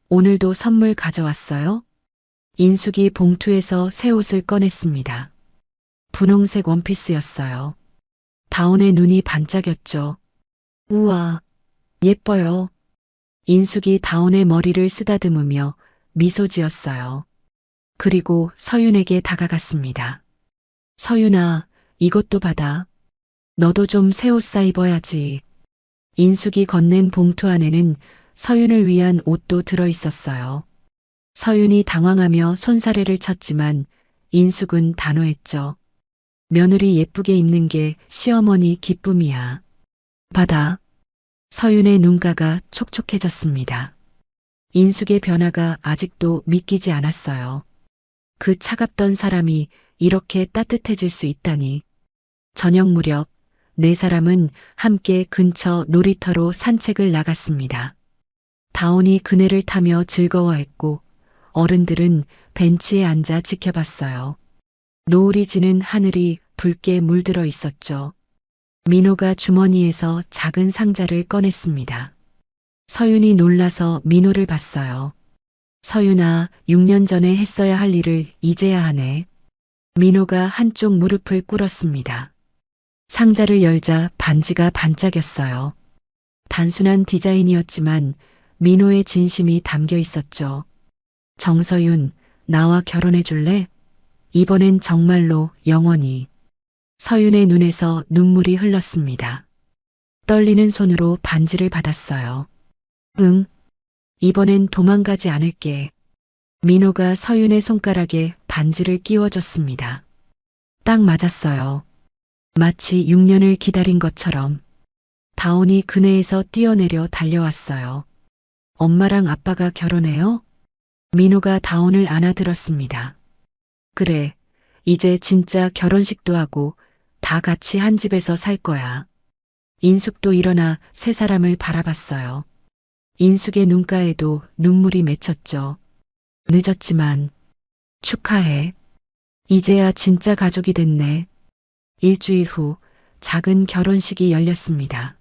오늘도 선물 가져왔어요? 인숙이 봉투에서 새 옷을 꺼냈습니다. 분홍색 원피스였어요. 다온의 눈이 반짝였죠. 우와, 예뻐요. 인숙이 다온의 머리를 쓰다듬으며 미소 지었어요. 그리고 서윤에게 다가갔습니다. 서윤아, 이것도 받아. 너도 좀 새 옷 사 입어야지. 인숙이 건넨 봉투 안에는 서윤을 위한 옷도 들어 있었어요. 서윤이 당황하며 손사래를 쳤지만 인숙은 단호했죠. 며느리 예쁘게 입는 게 시어머니 기쁨이야. 받아. 서윤의 눈가가 촉촉해졌습니다. 인숙의 변화가 아직도 믿기지 않았어요. 그 차갑던 사람이 이렇게 따뜻해질 수 있다니. 저녁 무렵 네 사람은 함께 근처 놀이터로 산책을 나갔습니다. 다온이 그네를 타며 즐거워했고 어른들은 벤치에 앉아 지켜봤어요. 노을이 지는 하늘이 붉게 물들어 있었죠. 민호가 주머니에서 작은 상자를 꺼냈습니다. 서윤이 놀라서 민호를 봤어요. 서윤아, 6년 전에 했어야 할 일을 이제야 하네. 민호가 한쪽 무릎을 꿇었습니다. 상자를 열자 반지가 반짝였어요. 단순한 디자인이었지만 민호의 진심이 담겨 있었죠. 정서윤, 나와 결혼해 줄래? 이번엔 정말로 영원히. 서윤의 눈에서 눈물이 흘렀습니다. 떨리는 손으로 반지를 받았어요. 응, 이번엔 도망가지 않을게. 민호가 서윤의 손가락에 반지를 끼워줬습니다. 딱 맞았어요. 마치 6년을 기다린 것처럼. 다온이 그네에서 뛰어내려 달려왔어요. 엄마랑 아빠가 결혼해요? 민호가 다온을 안아들었습니다. 그래, 이제 진짜 결혼식도 하고 다 같이 한 집에서 살 거야. 인숙도 일어나 세 사람을 바라봤어요. 인숙의 눈가에도 눈물이 맺혔죠. 늦었지만 축하해. 이제야 진짜 가족이 됐네. 일주일 후 작은 결혼식이 열렸습니다.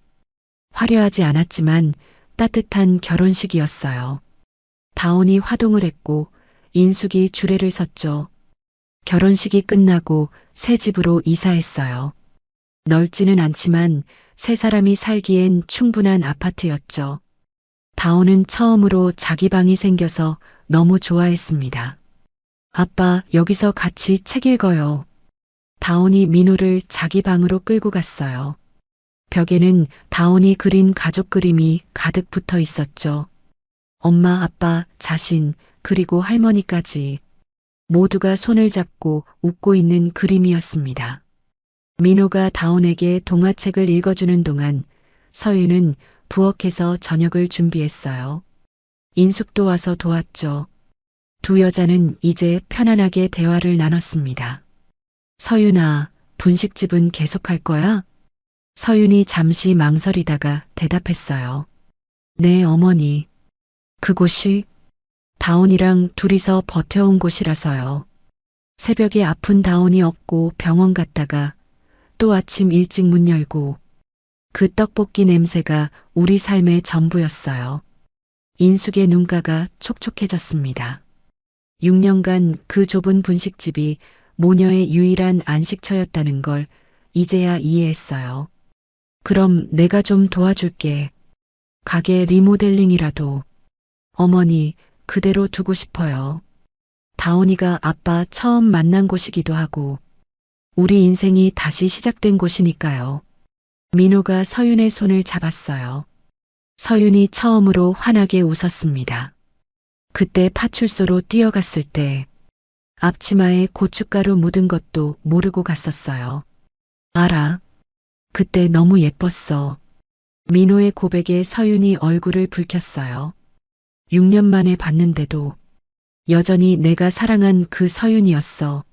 화려하지 않았지만 따뜻한 결혼식이었어요. 다온이 화동을 했고 인숙이 주례를 섰죠. 결혼식이 끝나고 새 집으로 이사했어요. 넓지는 않지만 세 사람이 살기엔 충분한 아파트였죠. 다온은 처음으로 자기 방이 생겨서 너무 좋아했습니다. 아빠, 여기서 같이 책 읽어요. 다온이 민호를 자기 방으로 끌고 갔어요. 벽에는 다온이 그린 가족 그림이 가득 붙어 있었죠. 엄마, 아빠, 자신, 그리고 할머니까지 모두가 손을 잡고 웃고 있는 그림이었습니다. 민호가 다온에게 동화책을 읽어주는 동안 서윤은 부엌에서 저녁을 준비했어요. 인숙도 와서 도왔죠. 두 여자는 이제 편안하게 대화를 나눴습니다. 서윤아, 분식집은 계속할 거야? 서윤이 잠시 망설이다가 대답했어요. 네, 어머니. 그곳이 다온이랑 둘이서 버텨온 곳이라서요. 새벽에 아픈 다온이 없고 병원 갔다가 또 아침 일찍 문 열고 그 떡볶이 냄새가 우리 삶의 전부였어요. 인숙의 눈가가 촉촉해졌습니다. 6년간 그 좁은 분식집이 모녀의 유일한 안식처였다는 걸 이제야 이해했어요. 그럼 내가 좀 도와줄게. 가게 리모델링이라도. 어머니, 그대로 두고 싶어요. 다온이가 아빠 처음 만난 곳이기도 하고 우리 인생이 다시 시작된 곳이니까요. 민호가 서윤의 손을 잡았어요. 서윤이 처음으로 환하게 웃었습니다. 그때 파출소로 뛰어갔을 때 앞치마에 고춧가루 묻은 것도 모르고 갔었어요. 알아. 그때 너무 예뻤어. 민호의 고백에 서윤이 얼굴을 붉혔어요. 6년 만에 봤는데도 여전히 내가 사랑한 그 서윤이었어.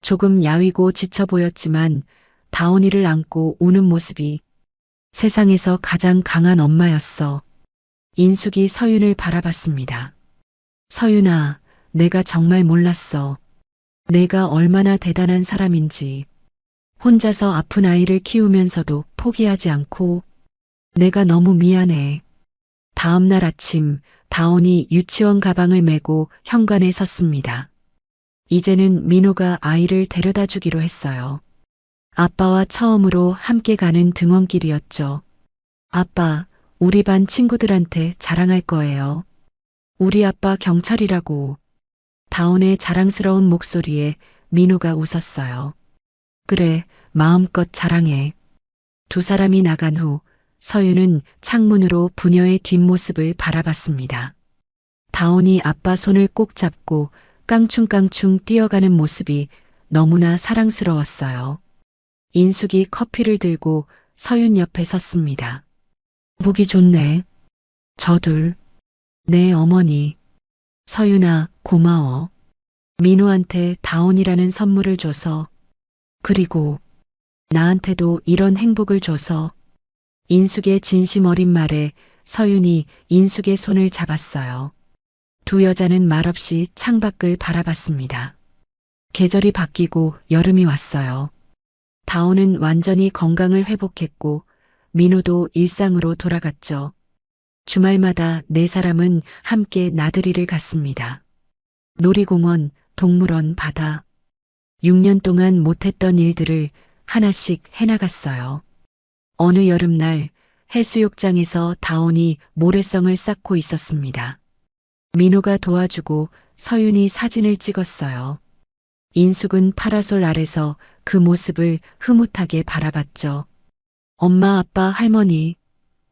조금 야위고 지쳐 보였지만 다온이를 안고 우는 모습이 세상에서 가장 강한 엄마였어. 인숙이 서윤을 바라봤습니다. 서윤아, 내가 정말 몰랐어. 내가 얼마나 대단한 사람인지. 혼자서 아픈 아이를 키우면서도 포기하지 않고 내가 너무 미안해. 다음 날 아침 다온이 유치원 가방을 메고 현관에 섰습니다. 이제는 민호가 아이를 데려다 주기로 했어요. 아빠와 처음으로 함께 가는 등원길이었죠. 아빠, 우리 반 친구들한테 자랑할 거예요. 우리 아빠 경찰이라고. 다온의 자랑스러운 목소리에 민호가 웃었어요. 그래, 마음껏 자랑해. 두 사람이 나간 후 서윤은 창문으로 부녀의 뒷모습을 바라봤습니다. 다온이 아빠 손을 꼭 잡고 깡충깡충 뛰어가는 모습이 너무나 사랑스러웠어요. 인숙이 커피를 들고 서윤 옆에 섰습니다. 보기 좋네. 저둘. 네, 어머니. 서윤아, 고마워. 민호한테 다온이라는 선물을 줘서, 그리고 나한테도 이런 행복을 줘서. 인숙의 진심 어린 말에 서윤이 인숙의 손을 잡았어요. 두 여자는 말없이 창밖을 바라봤습니다. 계절이 바뀌고 여름이 왔어요. 다온은 완전히 건강을 회복했고 민호도 일상으로 돌아갔죠. 주말마다 네 사람은 함께 나들이를 갔습니다. 놀이공원, 동물원, 바다. 6년 동안 못했던 일들을 하나씩 해나갔어요. 어느 여름날 해수욕장에서 다온이 모래성을 쌓고 있었습니다. 민호가 도와주고 서윤이 사진을 찍었어요. 인숙은 파라솔 아래서 그 모습을 흐뭇하게 바라봤죠. 엄마, 아빠, 할머니,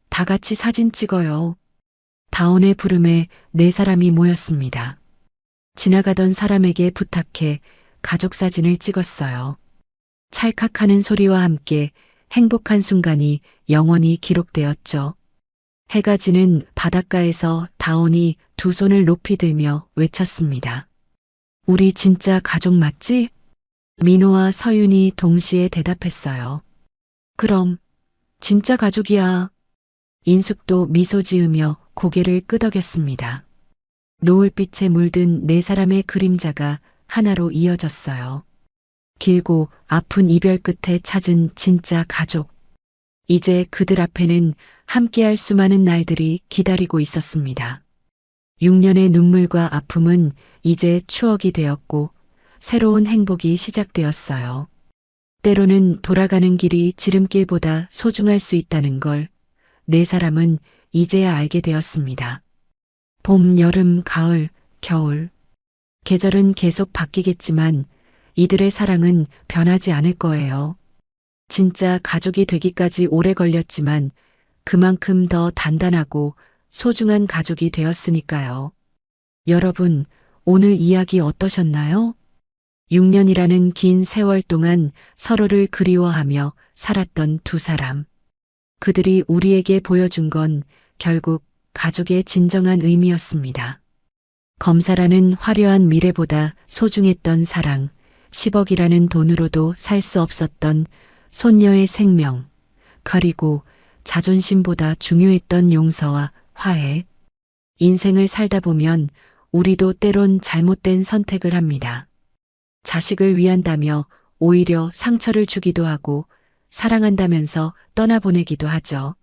다 같이 사진 찍어요. 다온의 부름에 네 사람이 모였습니다. 지나가던 사람에게 부탁해 가족 사진을 찍었어요. 찰칵하는 소리와 함께 행복한 순간이 영원히 기록되었죠. 해가 지는 바닷가에서 다온이 두 손을 높이 들며 외쳤습니다. 우리 진짜 가족 맞지? 민호와 서윤이 동시에 대답했어요. 그럼, 진짜 가족이야. 인숙도 미소 지으며 고개를 끄덕였습니다. 노을빛에 물든 네 사람의 그림자가 하나로 이어졌어요. 길고 아픈 이별 끝에 찾은 진짜 가족. 이제 그들 앞에는 함께할 수많은 날들이 기다리고 있었습니다. 6년의 눈물과 아픔은 이제 추억이 되었고 새로운 행복이 시작되었어요. 때로는 돌아가는 길이 지름길보다 소중할 수 있다는 걸 네 사람은 이제야 알게 되었습니다. 봄, 여름, 가을, 겨울. 계절은 계속 바뀌겠지만 이들의 사랑은 변하지 않을 거예요. 진짜 가족이 되기까지 오래 걸렸지만 그만큼 더 단단하고 소중한 가족이 되었으니까요. 여러분, 오늘 이야기 어떠셨나요? 6년이라는 긴 세월 동안 서로를 그리워하며 살았던 두 사람. 그들이 우리에게 보여준 건 결국 가족의 진정한 의미였습니다. 검사라는 화려한 미래보다 소중했던 사랑, 10억이라는 돈으로도 살 수 없었던 손녀의 생명, 그리고 자존심보다 중요했던 용서와 화해. 인생을 살다 보면 우리도 때론 잘못된 선택을 합니다. 자식을 위한다며 오히려 상처를 주기도 하고 사랑한다면서 떠나보내기도 하죠.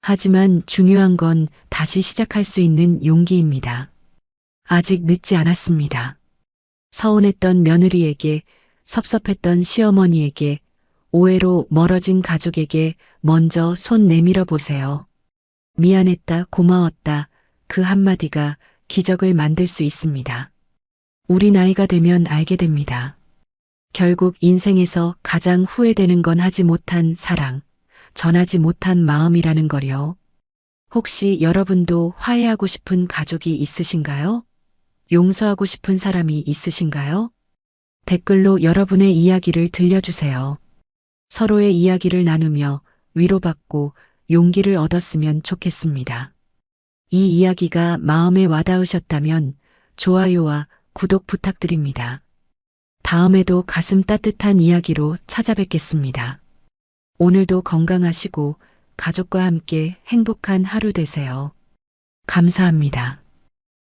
하지만 중요한 건 다시 시작할 수 있는 용기입니다. 아직 늦지 않았습니다. 서운했던 며느리에게, 섭섭했던 시어머니에게, 오해로 멀어진 가족에게 먼저 손 내밀어 보세요. 미안했다, 고마웠다, 그 한마디가 기적을 만들 수 있습니다. 우리 나이가 되면 알게 됩니다. 결국 인생에서 가장 후회되는 건 하지 못한 사랑, 전하지 못한 마음이라는 걸요. 혹시 여러분도 화해하고 싶은 가족이 있으신가요? 용서하고 싶은 사람이 있으신가요? 댓글로 여러분의 이야기를 들려주세요. 서로의 이야기를 나누며 위로받고 용기를 얻었으면 좋겠습니다. 이 이야기가 마음에 와닿으셨다면 좋아요와 구독 부탁드립니다. 다음에도 가슴 따뜻한 이야기로 찾아뵙겠습니다. 오늘도 건강하시고 가족과 함께 행복한 하루 되세요. 감사합니다.